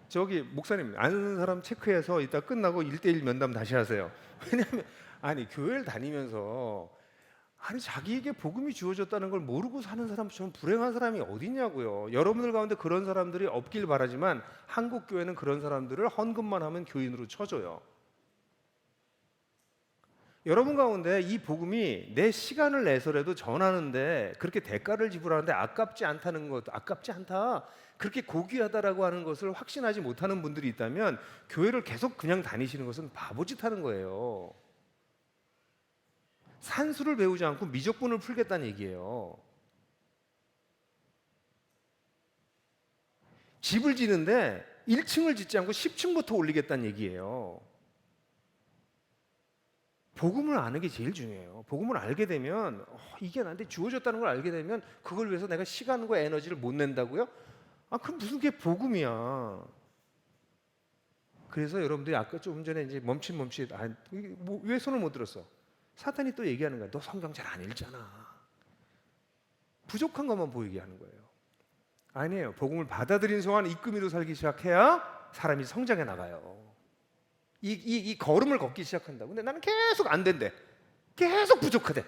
저기 목사님 아는 사람 체크해서 이따 끝나고 1대1 면담 다시 하세요. 왜냐하면 교회를 다니면서 자기에게 복음이 주어졌다는 걸 모르고 사는 사람처럼 불행한 사람이 어디냐고요. 여러분들 가운데 그런 사람들이 없길 바라지만 한국 교회는 그런 사람들을 헌금만 하면 교인으로 쳐줘요. 여러분 가운데 이 복음이 내 시간을 내서라도 전하는데 그렇게 대가를 지불하는데 아깝지 않다는 것, 아깝지 않다, 그렇게 고귀하다라고 하는 것을 확신하지 못하는 분들이 있다면 교회를 계속 그냥 다니시는 것은 바보짓 하는 거예요. 산수를 배우지 않고 미적분을 풀겠다는 얘기예요. 집을 지는데 1층을 짓지 않고 10층부터 올리겠다는 얘기예요. 복음을 아는 게 제일 중요해요. 복음을 알게 되면 이게 나한테 주어졌다는 걸 알게 되면 그걸 위해서 내가 시간과 에너지를 못 낸다고요? 그럼 무슨 게 복음이야. 그래서 여러분들이 아까 좀 전에 이제 멈칫 왜 손을 못 들었어? 사탄이 또 얘기하는 거야. 너 성경 잘 안 읽잖아. 부족한 것만 보이게 하는 거예요. 아니에요. 복음을 받아들인 순간 입금이로 살기 시작해야 사람이 성장해 나가요. 이 걸음을 걷기 시작한다고. 근데 나는 계속 안 된대. 계속 부족하대.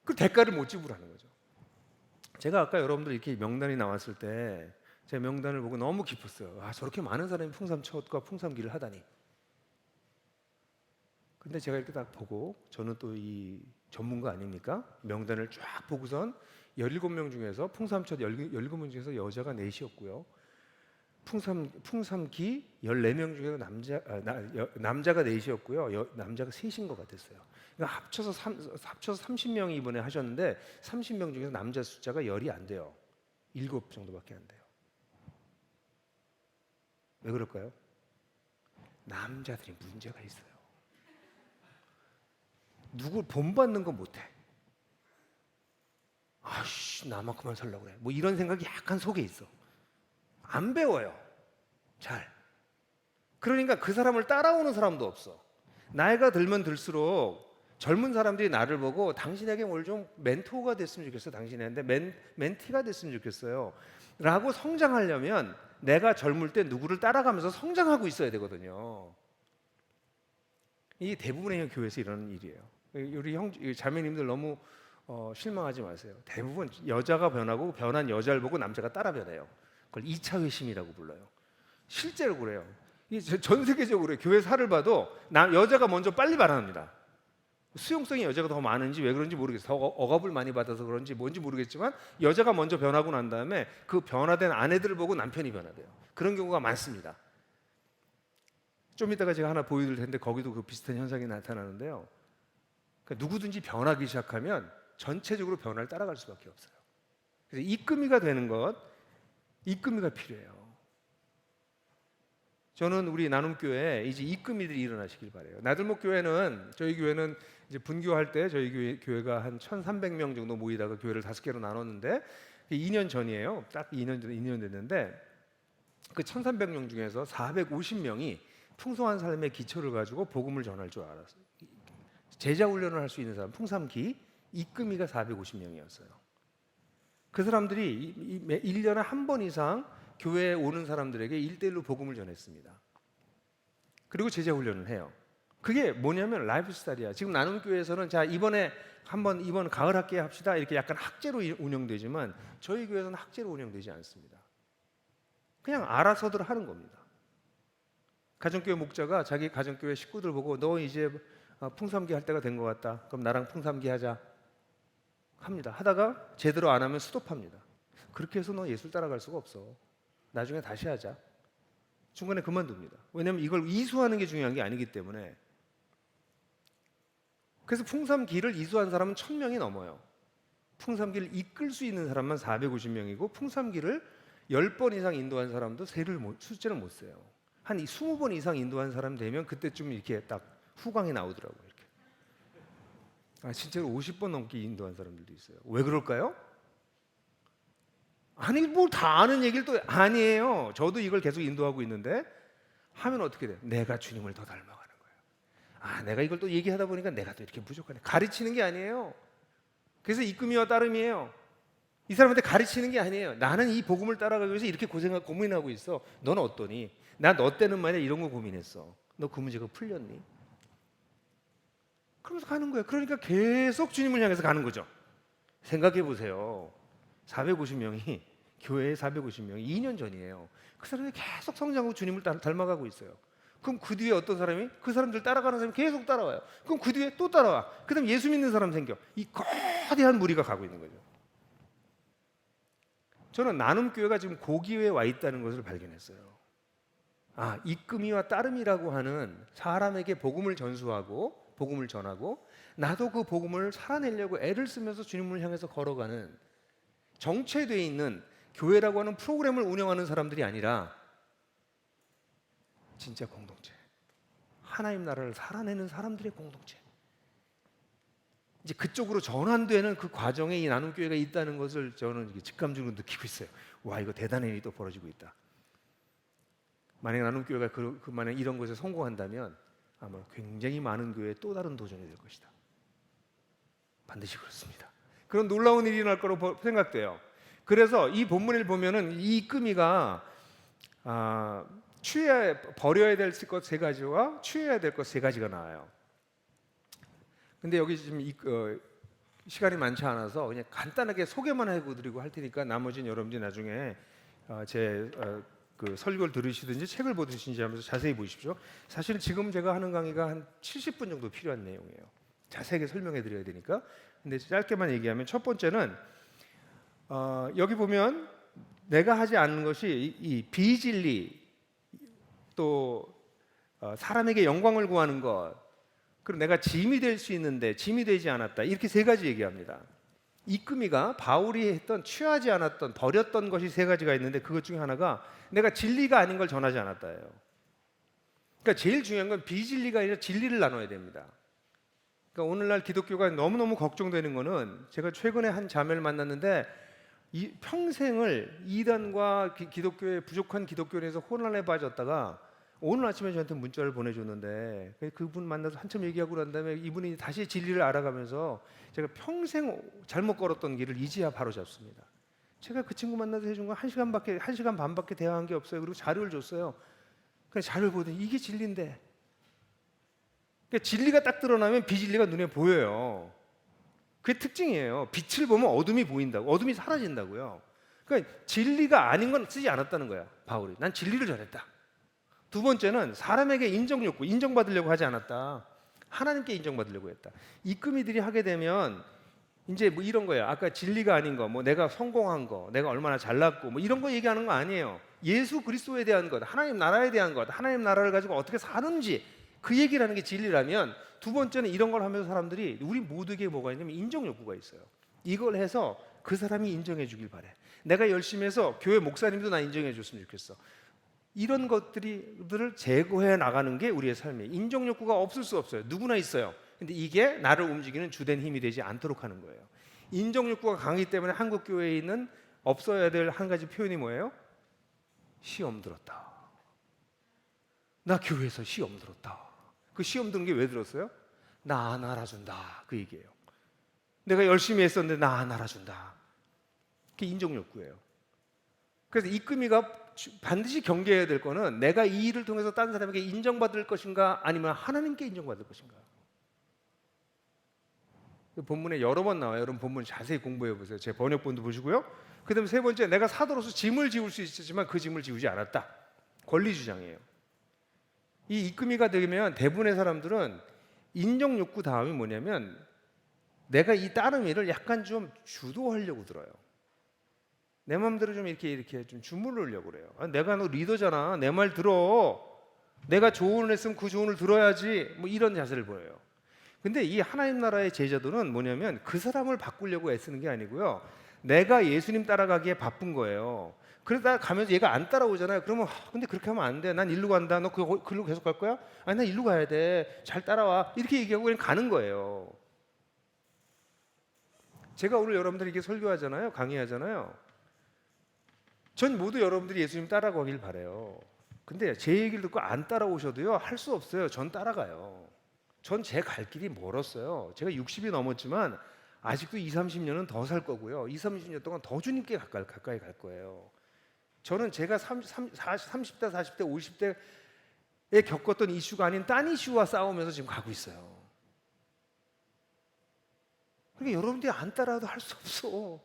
그 대가를 못 지불하는 거죠. 제가 아까 여러분들 이렇게 명단이 나왔을 때 제 명단을 보고 너무 기뻤어요. 저렇게 많은 사람이 풍삼초과 풍삼기를 하다니. 근데 제가 이렇게 딱 보고 저는 또 이 전문가 아닙니까? 명단을 쫙 보고선 17명 중에서 풍삼첫 17명 중에서 여자가 4이었고요. 풍삼기 14명 중에서 남자가 4이었고요. 남자가 3인 것 같았어요. 그러니까 합쳐서 30명이 이번에 하셨는데 30명 중에서 남자 숫자가 10이 안 돼요. 7 정도밖에 안 돼요. 왜 그럴까요? 남자들이 문제가 있어요. 누구 본받는 거 못해. 아씨 나만큼만 살려고 그래. 뭐 이런 생각이 약간 속에 있어. 안 배워요. 잘. 그러니까 그 사람을 따라오는 사람도 없어. 나이가 들면 들수록 젊은 사람들이 나를 보고 당신에게 뭘 좀 멘토가 됐으면 좋겠어. 당신한테 멘티가 됐으면 좋겠어요. 라고 성장하려면 내가 젊을 때 누구를 따라가면서 성장하고 있어야 되거든요. 이게 대부분의 교회에서 이러는 일이에요. 우리 자매님들 너무 실망하지 마세요. 대부분 여자가 변하고 변한 여자를 보고 남자가 따라 변해요. 그걸 2차 회심이라고 불러요. 실제로 그래요. 전 세계적으로 그래요. 교회 사를 봐도 여자가 먼저 빨리 반합니다. 수용성이 여자가 더 많은지 왜 그런지 모르겠어요. 억압을 많이 받아서 그런지 뭔지 모르겠지만 여자가 먼저 변하고 난 다음에 그 변화된 아내들을 보고 남편이 변화돼요. 그런 경우가 많습니다. 좀 이따가 제가 하나 보여드릴 텐데 거기도 그 비슷한 현상이 나타나는데요. 그러니까 누구든지 변하기 시작하면 전체적으로 변화를 따라갈 수밖에 없어요. 그래서 이끌미가 되는 것, 이끌미가 필요해요. 저는 우리 나눔교회에 이제 이끌미들이 일어나시길 바라요. 나들목 교회는 저희 교회는 이제 분교할 때 저희 교회가 한 1,300명 정도 모이다가 교회를 5개로 나눴는데 2년 전이에요. 딱 2년 됐는데 그 1,300명 중에서 450명이 풍성한 삶의 기초를 가지고 복음을 전할 줄 알았어요. 제자 훈련을 할 수 있는 사람, 풍삼기 이끌미가 450명이었어요. 그 사람들이 1년에 한 번 이상 교회에 오는 사람들에게 1대1로 복음을 전했습니다. 그리고 제자 훈련을 해요. 그게 뭐냐면 라이프 스타일이야. 지금 나눔교회에서는 자 이번 가을 학기에 합시다 이렇게 약간 학제로 운영되지만 저희 교회에서는 학제로 운영되지 않습니다. 그냥 알아서들 하는 겁니다. 가정교회 목자가 자기 가정교회 식구들 보고 너 이제 풍삼기 할 때가 된 것 같다. 그럼 나랑 풍삼기 하자 합니다. 하다가 제대로 안 하면 스톱합니다. 그렇게 해서 너 예술 따라갈 수가 없어. 나중에 다시 하자. 중간에 그만둡니다. 왜냐하면 이걸 이수하는 게 중요한 게 아니기 때문에. 그래서 풍삼기를 이수한 사람은 1,000명이 넘어요. 풍삼기를 이끌 수 있는 사람만 450명이고 풍삼기를 10번 이상 인도한 사람도 숫자를 못 세요. 한 20번 이상 인도한 사람 되면 그때쯤 이렇게 딱 후광이 나오더라고요. 이렇게. 실제로 50번 넘게 인도한 사람들도 있어요. 왜 그럴까요? 아니 뭘 다 아는 얘기를 또 아니에요. 저도 이걸 계속 인도하고 있는데 하면 어떻게 돼요? 내가 주님을 더 닮아가는 거예요. 내가 이걸 또 얘기하다 보니까 내가 또 이렇게 부족하네. 가르치는 게 아니에요. 그래서 이끌미와 따름이에요. 이 사람한테 가르치는 게 아니에요. 나는 이 복음을 따라가기 위해서 이렇게 고민하고 있어. 너는 어떠니? 나 너 때는 만약 이런 거 고민했어. 너 그 문제가 풀렸니? 그러면서 가는 거예요. 그러니까 계속 주님을 향해서 가는 거죠. 생각해 보세요. 450명이 교회에 450명이 2년 전이에요. 그 사람이 계속 성장하고 주님을 닮아가고 있어요. 그럼 그 뒤에 어떤 사람이 그 사람들 따라가는 사람이 계속 따라와요. 그럼 그 뒤에 또 따라와. 그다음 예수 믿는 사람 생겨. 이 거대한 무리가 가고 있는 거죠. 저는 나눔교회가 지금 고기회에 와 있다는 것을 발견했어요. 이끌미와 따름이라고 하는 사람에게 복음을 전수하고 복음을 전하고 나도 그 복음을 살아내려고 애를 쓰면서 주님을 향해서 걸어가는 정체되어 있는 교회라고 하는 프로그램을 운영하는 사람들이 아니라 진짜 공동체, 하나님 나라를 살아내는 사람들의 공동체. 이제 그쪽으로 전환되는 그 과정에 이 나눔교회가 있다는 것을 저는 직감적으로 느끼고 있어요. 와, 이거 대단한 일이 또 벌어지고 있다. 만약 나눔교회가 만약 이런 것에 성공한다면 아마 굉장히 많은 교회에 또 다른 도전이 될 것이다. 반드시 그렇습니다. 그런 놀라운 일이 일어날 거라고 생각돼요. 그래서 이 본문을 보면은 이 이끌미가 버려야 될 것 3가지와 취해야 될 것 3가지가 나와요. 근데 여기 지금 시간이 많지 않아서 그냥 간단하게 소개만 해드리고 할 테니까 나머지는 여러분들이 나중에 제 그 설교를 들으시든지 책을 보든지 하면서 자세히 보십시오. 사실 지금 제가 하는 강의가 한 70분 정도 필요한 내용이에요. 자세하게 설명해 드려야 되니까. 근데 짧게만 얘기하면 첫 번째는 여기 보면 내가 하지 않는 것이 이 비진리, 또 사람에게 영광을 구하는 것, 그리고 내가 짐이 될 수 있는데 짐이 되지 않았다. 이렇게 세 가지 얘기합니다. 이끔이가 바울이 했던 취하지 않았던 버렸던 것이 세 가지가 있는데 그것 중에 하나가 내가 진리가 아닌 걸 전하지 않았다예요. 그러니까 제일 중요한 건 비진리가 아니라 진리를 나눠야 됩니다. 그러니까 오늘날 기독교가 너무너무 걱정되는 거는, 제가 최근에 한 자매를 만났는데 이 평생을 이단과 기독교의 부족한 기독교에서 혼란에 빠졌다가 오늘 아침에 저한테 문자를 보내줬는데, 그분 만나서 한참 얘기하고 난 다음에 이분이 다시 진리를 알아가면서 제가 평생 잘못 걸었던 길을 이제야 바로 잡습니다. 제가 그 친구 만나서 해준 건 1시간 반밖에 대화한 게 없어요. 그리고 자료를 줬어요. 그냥 자료를 보더니 이게 진리인데, 그러니까 진리가 딱 드러나면 비진리가 눈에 보여요. 그게 특징이에요. 빛을 보면 어둠이 보인다고, 어둠이 사라진다고요. 그러니까 진리가 아닌 건 쓰지 않았다는 거야, 바울이. 난 진리를 전했다. 두 번째는 사람에게 인정 욕구, 인정받으려고 하지 않았다. 하나님께 인정받으려고 했다. 이끔이들이 하게 되면 이제 뭐 이런 거예요. 아까 진리가 아닌 거, 뭐 내가 성공한 거, 내가 얼마나 잘났고, 뭐 이런 거 얘기하는 거 아니에요. 예수 그리스도에 대한 것, 하나님 나라에 대한 것, 하나님 나라를 가지고 어떻게 사는지, 그 얘기를 하는 게 진리라면, 두 번째는 이런 걸 하면서 사람들이, 우리 모두에게 뭐가 있냐면 인정 욕구가 있어요. 이걸 해서 그 사람이 인정해 주길 바래. 내가 열심히 해서 교회 목사님도 나 인정해 줬으면 좋겠어. 이런 것들을 제거해 나가는 게 우리의 삶이에요. 인정 욕구가 없을 수 없어요. 누구나 있어요. 근데 이게 나를 움직이는 주된 힘이 되지 않도록 하는 거예요. 인정 욕구가 강하기 때문에 한국 교회에 있는 없어야 될 한 가지 표현이 뭐예요? 시험 들었다. 나 교회에서 시험 들었다. 그 시험 든 게 왜 들었어요? 나 안 알아준다, 그 얘기예요. 내가 열심히 했었는데 나 안 알아준다. 그게 인정 욕구예요. 그래서 이끔이가 반드시 경계해야 될 거는, 내가 이 일을 통해서 다른 사람에게 인정받을 것인가, 아니면 하나님께 인정받을 것인가. 본문에 여러 번 나와요. 여러분 본문 자세히 공부해 보세요. 제 번역본도 보시고요. 그 다음에 세 번째, 내가 사도로서 짐을 지울 수 있었지만 그 짐을 지우지 않았다. 권리 주장이에요. 이 이끔이가 되면 대부분의 사람들은 인정 욕구 다음이 뭐냐면, 내가 이 따름이를 약간 좀 주도하려고 들어요. 내 마음대로 좀 이렇게 좀 주물르려고 그래요. 내가 너 리더잖아. 내 말 들어. 내가 조언을 했으면 그 조언을 들어야지. 뭐 이런 자세를 보여요. 근데 이 하나님 나라의 제자들은 뭐냐면, 그 사람을 바꾸려고 애쓰는 게 아니고요. 내가 예수님 따라가기에 바쁜 거예요. 그러다 가면서 얘가 안 따라오잖아요. 그러면 근데 그렇게 하면 안 돼. 난 일로 간다. 너 글로 계속 갈 거야? 아니, 난 일로 가야 돼. 잘 따라와. 이렇게 얘기하고 그냥 가는 거예요. 제가 오늘 여러분들에게 설교하잖아요. 강의하잖아요. 전 모두 여러분들이 예수님 따라가길 바래요. 근데 제 얘기를 듣고 안 따라오셔도요, 할 수 없어요. 전 따라가요. 전 제 갈 길이 멀었어요. 제가 60이 넘었지만 아직도 20-30년은 더 살 거고요. 20-30년 동안 더 주님께 가까이 갈 거예요. 저는 제가 30대, 40대, 50대에 겪었던 이슈가 아닌 딴 이슈와 싸우면서 지금 가고 있어요. 그러니까 여러분들이 안 따라도 할 수 없어.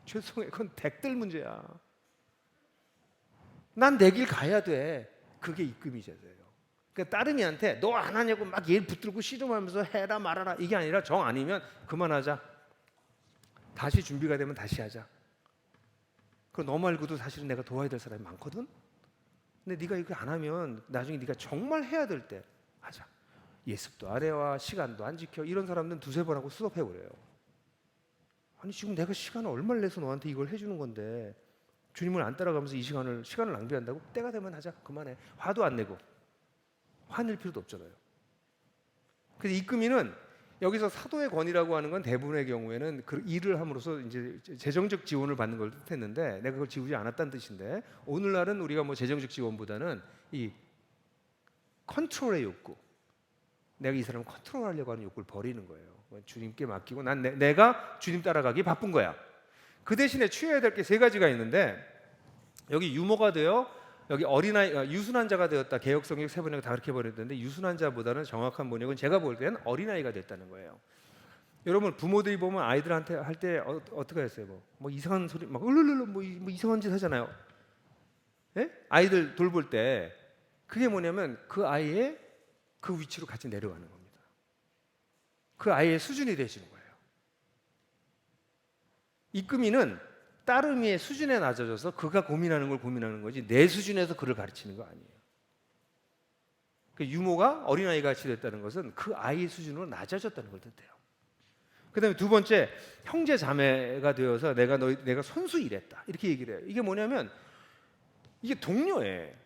죄송해요. 그건 댁들 문제야. 난 내 길 가야 돼. 그게 이끔이제예요. 그러니까 따름이한테 너 안 하냐고 막 얘를 붙들고 씨름하면서 해라 말아라, 이게 아니라 정 아니면 그만하자. 다시 준비가 되면 다시 하자. 그리고 너 말고도 사실은 내가 도와야 될 사람이 많거든. 근데 네가 이거 안 하면 나중에 네가 정말 해야 될 때 하자. 예습도 안 해와, 시간도 안 지켜. 이런 사람들은 2-3번 하고 수업해버려요. 아니, 지금 내가 시간을 얼마를 내서 너한테 이걸 해주는 건데 주님을 안 따라가면서 이 시간을 낭비한다고? 때가 되면 하자. 그만해. 화도 안 내고. 화낼 필요도 없잖아요. 그래서 이끔이는 여기서 사도의 권위라고 하는 건 대부분의 경우에는 그 일을 함으로써 이제 재정적 지원을 받는 걸 뜻했는데, 내가 그걸 지우지 않았다는 뜻인데, 오늘날은 우리가 뭐 재정적 지원보다는 이 컨트롤의 욕구, 내가 이 사람을 컨트롤하려고 하는 욕구를 버리는 거예요. 주님께 맡기고 난 내가 주님 따라가기 바쁜 거야. 그 대신에 취해야 될 게 3가지가 있는데, 여기 유모가 되어 여기 어린아이, 유순한 자가 되었다. 개역성역 3번역을 다 그렇게 번역했는데, 유순한 자보다는 정확한 번역은 제가 볼 때는 어린아이가 됐다는 거예요. 여러분 부모들이 보면 아이들한테 할 때 어떻게 했어요? 뭐 이상한 소리 막 을르르 뭐 이상한 짓 하잖아요. 예? 아이들 돌볼 때 그게 뭐냐면 그 아이의 그 위치로 같이 내려가는 겁니다. 그 아이의 수준이 되시는 거예요. 이금희는 따름이의 수준에 낮아져서 그가 고민하는 걸 고민하는 거지 내 수준에서 그를 가르치는 거 아니에요. 그 유모가 어린아이 같이 됐다는 것은 그 아이의 수준으로 낮아졌다는 걸 뜻해요. 그 다음에 두 번째, 형제 자매가 되어서 내가 손수 일했다 이렇게 얘기를 해요. 이게 뭐냐면 이게 동료에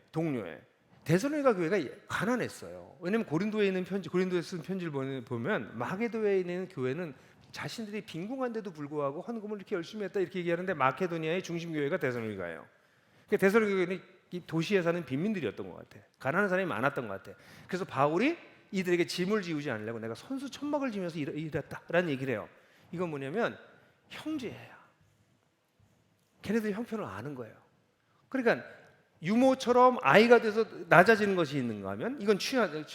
데살로니가 교회가 가난했어요. 왜냐하면 고린도에 쓴 편지를 보면 마게도에 있는 교회는 자신들이 빈궁한데도 불구하고 헌금을 이렇게 열심히 했다 이렇게 얘기하는데 마케도니아의 중심 교회가 데살로니가예요. 데살로니가 교회는 이 도시에 사는 빈민들이었던 것 같아. 가난한 사람이 많았던 것 같아. 그래서 바울이 이들에게 짐을 지우지 않으려고 내가 선수 천막을 지면서 일했다라는 얘기를 해요. 이건 뭐냐면 형제예요. 걔네들이 형편을 아는 거예요. 그러니까 유모처럼 아이가 돼서 낮아지는 것이 있는가 하면 이건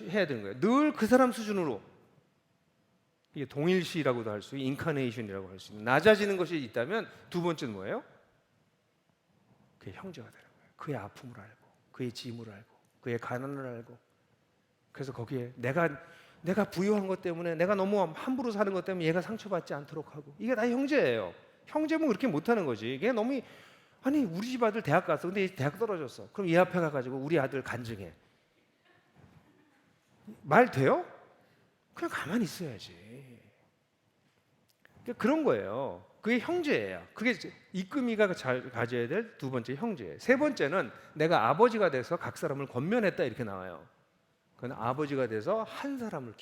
해야 되는 거예요. 늘 그 사람 수준으로. 이게 동일시라고도 할 수 있고 인카네이션이라고 할 수 있는 낮아지는 것이 있다면 두 번째는 뭐예요? 그의 형제가 되는 거예요. 그의 아픔을 알고 그의 짐을 알고 그의 가난을 알고 그래서 거기에 내가 부유한 것 때문에 내가 너무 함부로 사는 것 때문에 얘가 상처받지 않도록 하고 이게 다 형제예요. 형제면 그렇게 못하는 거지. 이게 너무 아니 우리 집 아들 대학 갔어. 근데 대학 떨어졌어. 그럼 얘 앞에 가가지고 우리 아들 간증해. 말 돼요? 그냥 가만히 있어야지. 그런 거예요. 그게 형제예요. 그게 이금희가 잘 가져야 될 두 번째 형제예요. 세 번째는 내가 아버지가 돼서 각 사람을 권면했다 이렇게 나와요. 그건 아버지가 돼서 한 사람을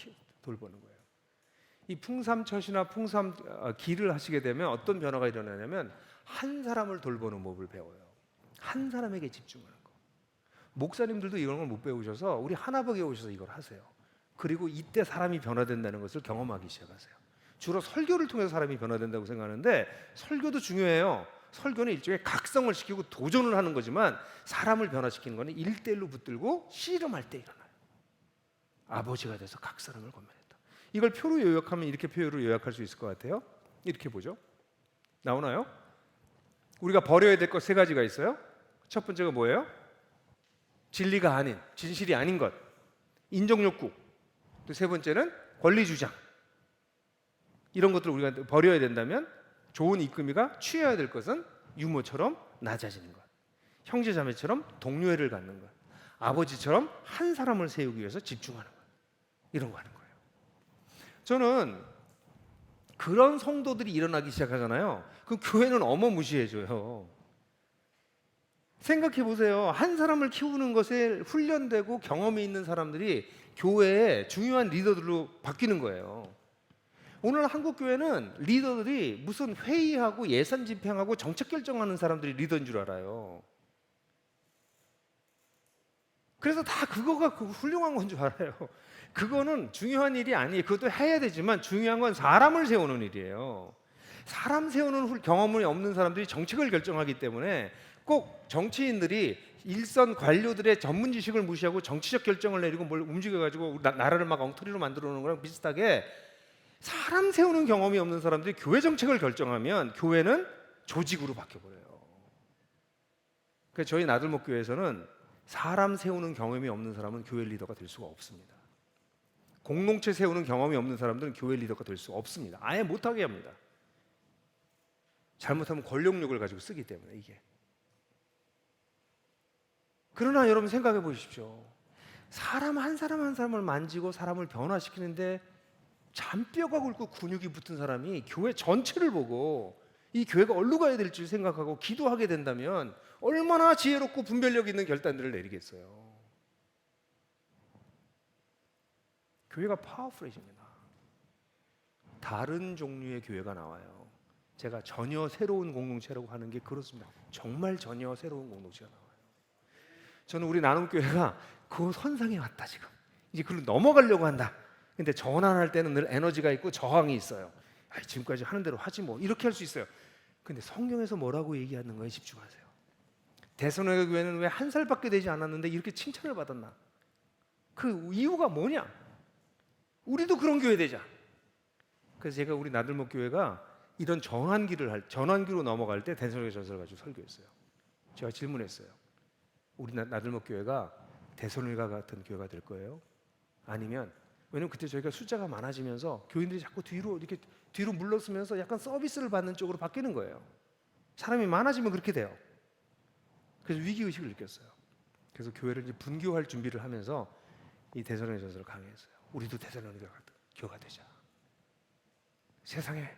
돌보는 거예요. 이 풍삼처시나 풍삼기를 하시게 되면 어떤 변화가 일어나냐면 한 사람을 돌보는 법을 배워요. 한 사람에게 집중하는 거. 목사님들도 이런 걸 못 배우셔서 우리 하나복에 오셔서 이걸 하세요. 그리고 이때 사람이 변화된다는 것을 경험하기 시작하세요. 주로 설교를 통해서 사람이 변화된다고 생각하는데 설교도 중요해요. 설교는 일종의 각성을 시키고 도전을 하는 거지만 사람을 변화시키는 것은 1대1로 붙들고 씨름할 때 일어나요. 아버지가 돼서 각 사람을 권면했다. 이걸 표로 요약하면 이렇게 표로 요약할 수 있을 것 같아요. 이렇게 보죠. 나오나요? 우리가 버려야 될 것 세 가지가 있어요. 첫 번째가 뭐예요? 진리가 아닌, 진실이 아닌 것, 인정욕구. 또 세 번째는 권리주장. 이런 것들을 우리가 버려야 된다면 좋은 이금희가 취해야 될 것은 유모처럼 낮아지는 것, 형제자매처럼 동료애를 갖는 것, 아버지처럼 한 사람을 세우기 위해서 집중하는 것, 이런 거 하는 거예요. 저는 그런 성도들이 일어나기 시작하잖아요. 그럼 교회는 어마무시해져요. 생각해 보세요. 한 사람을 키우는 것에 훈련되고 경험이 있는 사람들이 교회의 중요한 리더들로 바뀌는 거예요. 오늘 한국 교회는 리더들이 무슨 회의하고 예산 집행하고 정책 결정하는 사람들이 리더인 줄 알아요. 그래서 다 그거가 훌륭한 건 줄 알아요. 그거는 중요한 일이 아니에요. 그것도 해야 되지만 중요한 건 사람을 세우는 일이에요. 사람 세우는 경험이 없는 사람들이 정책을 결정하기 때문에 꼭 정치인들이 일선 관료들의 전문 지식을 무시하고 정치적 결정을 내리고 뭘 움직여가지고 나라를 막 엉터리로 만들어 놓는 거랑 비슷하게 사람 세우는 경험이 없는 사람들이 교회 정책을 결정하면 교회는 조직으로 바뀌어버려요. 그래서 저희 나들목교회에서는 사람 세우는 경험이 없는 사람은 교회 리더가 될 수가 없습니다. 공동체 세우는 경험이 없는 사람들은 교회 리더가 될 수 없습니다. 아예 못하게 합니다. 잘못하면 권력욕을 가지고 쓰기 때문에 이게. 그러나 여러분 생각해 보십시오. 사람 한 사람을 만지고 사람을 변화시키는데 잔뼈가 굵고 근육이 붙은 사람이 교회 전체를 보고 이 교회가 어디로 가야 될지 생각하고 기도하게 된다면 얼마나 지혜롭고 분별력 있는 결단들을 내리겠어요. 교회가 파워풀해집니다. 다른 종류의 교회가 나와요. 제가 전혀 새로운 공동체라고 하는 게 그렇습니다. 정말 전혀 새로운 공동체가 나와요. 저는 우리 나눔교회가 그 선상에 왔다 지금. 이제 그걸 넘어가려고 한다. 근데 전환할 때는 늘 에너지가 있고 저항이 있어요. 지금까지 하는 대로 하지 뭐 이렇게 할 수 있어요. 근데 성경에서 뭐라고 얘기하는 거에 집중하세요. 데살로니가 교회는 왜 한 살밖에 되지 않았는데 이렇게 칭찬을 받았나? 그 이유가 뭐냐? 우리도 그런 교회 되자. 그래서 제가 우리 나들목 교회가 이런 전환기로 넘어갈 때 데살로니가 전서를 가지고 설교했어요. 제가 질문했어요. 우리 나들목 교회가 데살로니가 같은 교회가 될 거예요? 아니면 왜냐면 그때 저희가 숫자가 많아지면서 교인들이 자꾸 이렇게 뒤로 물러서면서 약간 서비스를 받는 쪽으로 바뀌는 거예요. 사람이 많아지면 그렇게 돼요. 그래서 위기의식을 느꼈어요. 그래서 교회를 이제 분교할 준비를 하면서 이 데살로니가전서를 강의했어요. 우리도 데살로니가 교회가 되자. 세상에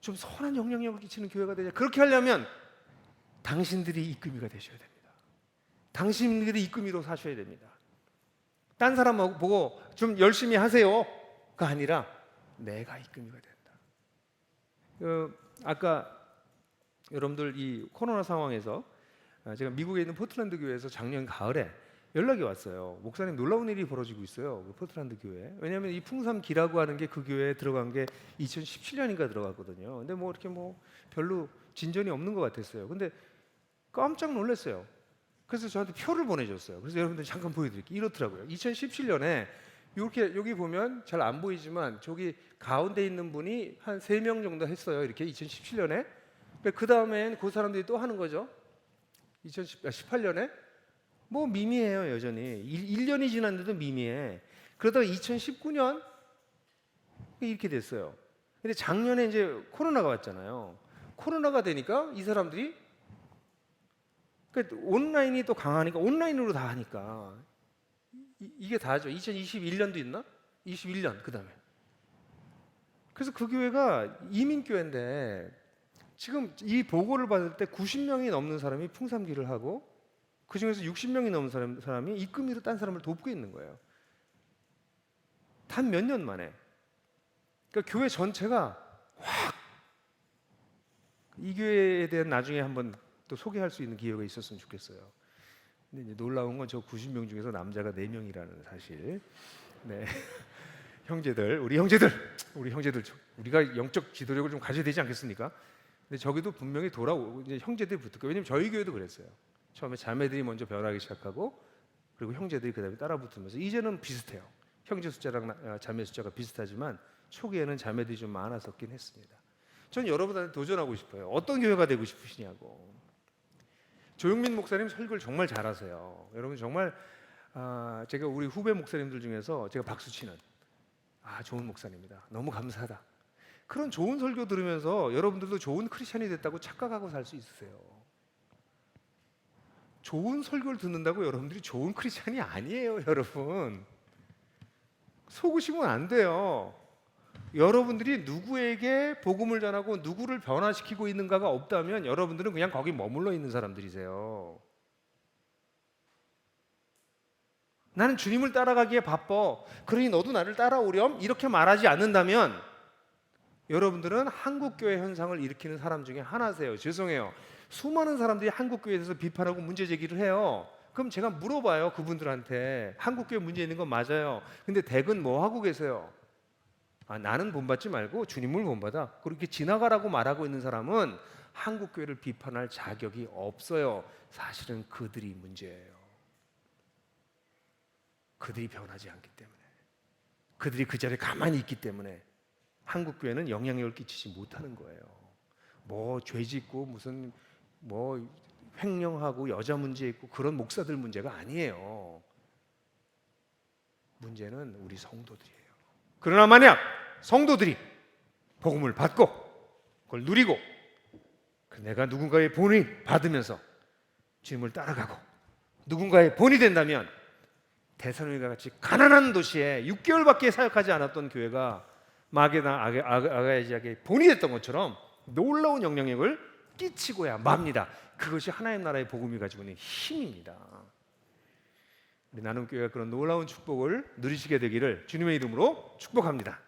좀 선한 영향력을 끼치는 교회가 되자. 그렇게 하려면 당신들이 이끌미가 되셔야 됩니다. 당신들이 이끌미로 사셔야 됩니다. 딴 사람 보고 좀 열심히 하세요가 아니라 내가 이끌미가 된다. 아까 여러분들 이 코로나 상황에서 제가 미국에 있는 포틀랜드 교회에서 작년 가을에 연락이 왔어요. 목사님 놀라운 일이 벌어지고 있어요. 그 포틀랜드 교회. 왜냐하면 이 풍삼기라고 하는 게 그 교회에 들어간 게 2017년인가 들어갔거든요. 근데 뭐 이렇게 뭐 별로 진전이 없는 것 같았어요. 근데 깜짝 놀랐어요. 그래서 저한테 표를 보내줬어요. 그래서 여러분들 잠깐 보여드릴게요. 이렇더라고요. 2017년에 이렇게 여기 보면 잘 안 보이지만 저기 가운데 있는 분이 한 3명 정도 했어요. 이렇게 2017년에. 그 다음엔 그 사람들이 또 하는 거죠. 2018년에 뭐 미미해요. 여전히 1년이 지났는데도 미미해. 그러다가 2019년 이렇게 됐어요. 근데 작년에 이제 코로나가 왔잖아요. 코로나가 되니까 이 사람들이 그러니까 온라인이 또 강하니까 온라인으로 다 하니까 이게 다죠. 2021년도 있나? 21년 그 다음에. 그래서 그 교회가 이민교회인데 지금 이 보고를 받을 때 90명이 넘는 사람이 풍삼기를 하고 그 중에서 60명이 넘는 사람이 입금이로 딴 사람을 돕고 있는 거예요. 단 몇 년 만에. 그러니까 교회 전체가 확 이 교회에 대한 나중에 한번 또 소개할 수 있는 기회가 있었으면 좋겠어요. 근데 이제 놀라운 건 저 90명 중에서 남자가 4명이라는 사실. 네. 형제들, 우리 형제들, 우리가 영적 지도력을 좀 가져야 되지 않겠습니까? 근데 저기도 분명히 이제 형제들이 붙을 거예요. 왜냐면 저희 교회도 그랬어요. 처음에 자매들이 먼저 변하기 시작하고 그리고 형제들이 그다음에 따라 붙으면서 이제는 비슷해요. 형제 숫자랑 자매 숫자가 비슷하지만 초기에는 자매들이 좀 많았었긴 했습니다. 전 여러분한테 도전하고 싶어요. 어떤 교회가 되고 싶으시냐고. 조용민 목사님 설교를 정말 잘하세요. 여러분 정말 제가 우리 후배 목사님들 중에서 제가 박수 치는 좋은 목사님이다. 너무 감사하다. 그런 좋은 설교 들으면서 여러분들도 좋은 크리스천이 됐다고 착각하고 살 수 있으세요. 좋은 설교를 듣는다고 여러분들이 좋은 크리스천이 아니에요, 여러분. 속으시면 안 돼요. 여러분들이 누구에게 복음을 전하고 누구를 변화시키고 있는가가 없다면 여러분들은 그냥 거기 머물러 있는 사람들이세요. 나는 주님을 따라가기에 바빠. 그러니 너도 나를 따라오렴? 이렇게 말하지 않는다면 여러분들은 한국교회 현상을 일으키는 사람 중에 하나세요. 죄송해요. 수많은 사람들이 한국교회에 대해서 비판하고 문제 제기를 해요. 그럼 제가 물어봐요. 그분들한테. 한국교회 문제 있는 건 맞아요. 근데 댁은 뭐 하고 계세요? 나는 본받지 말고 주님을 본받아. 그렇게 지나가라고 말하고 있는 사람은 한국교회를 비판할 자격이 없어요. 사실은 그들이 문제예요. 그들이 변하지 않기 때문에, 그들이 그 자리에 가만히 있기 때문에 한국교회는 영향력을 끼치지 못하는 거예요. 뭐 죄짓고 무슨 뭐 횡령하고 여자 문제 있고 그런 목사들 문제가 아니에요. 문제는 우리 성도들이에요. 그러나 만약 성도들이 복음을 받고 그걸 누리고 내가 누군가의 본을 받으면서 주님을 따라가고 누군가의 본이 된다면 데살로니가 같이 가난한 도시에 6개월밖에 사역하지 않았던 교회가 마게나 아가야 지역의 본이 됐던 것처럼 놀라운 영향력을 끼치고야 맙니다. 그것이 하나님 나라의 복음이 가지고 있는 힘입니다. 우리 나눔교회가 그런 놀라운 축복을 누리시게 되기를 주님의 이름으로 축복합니다.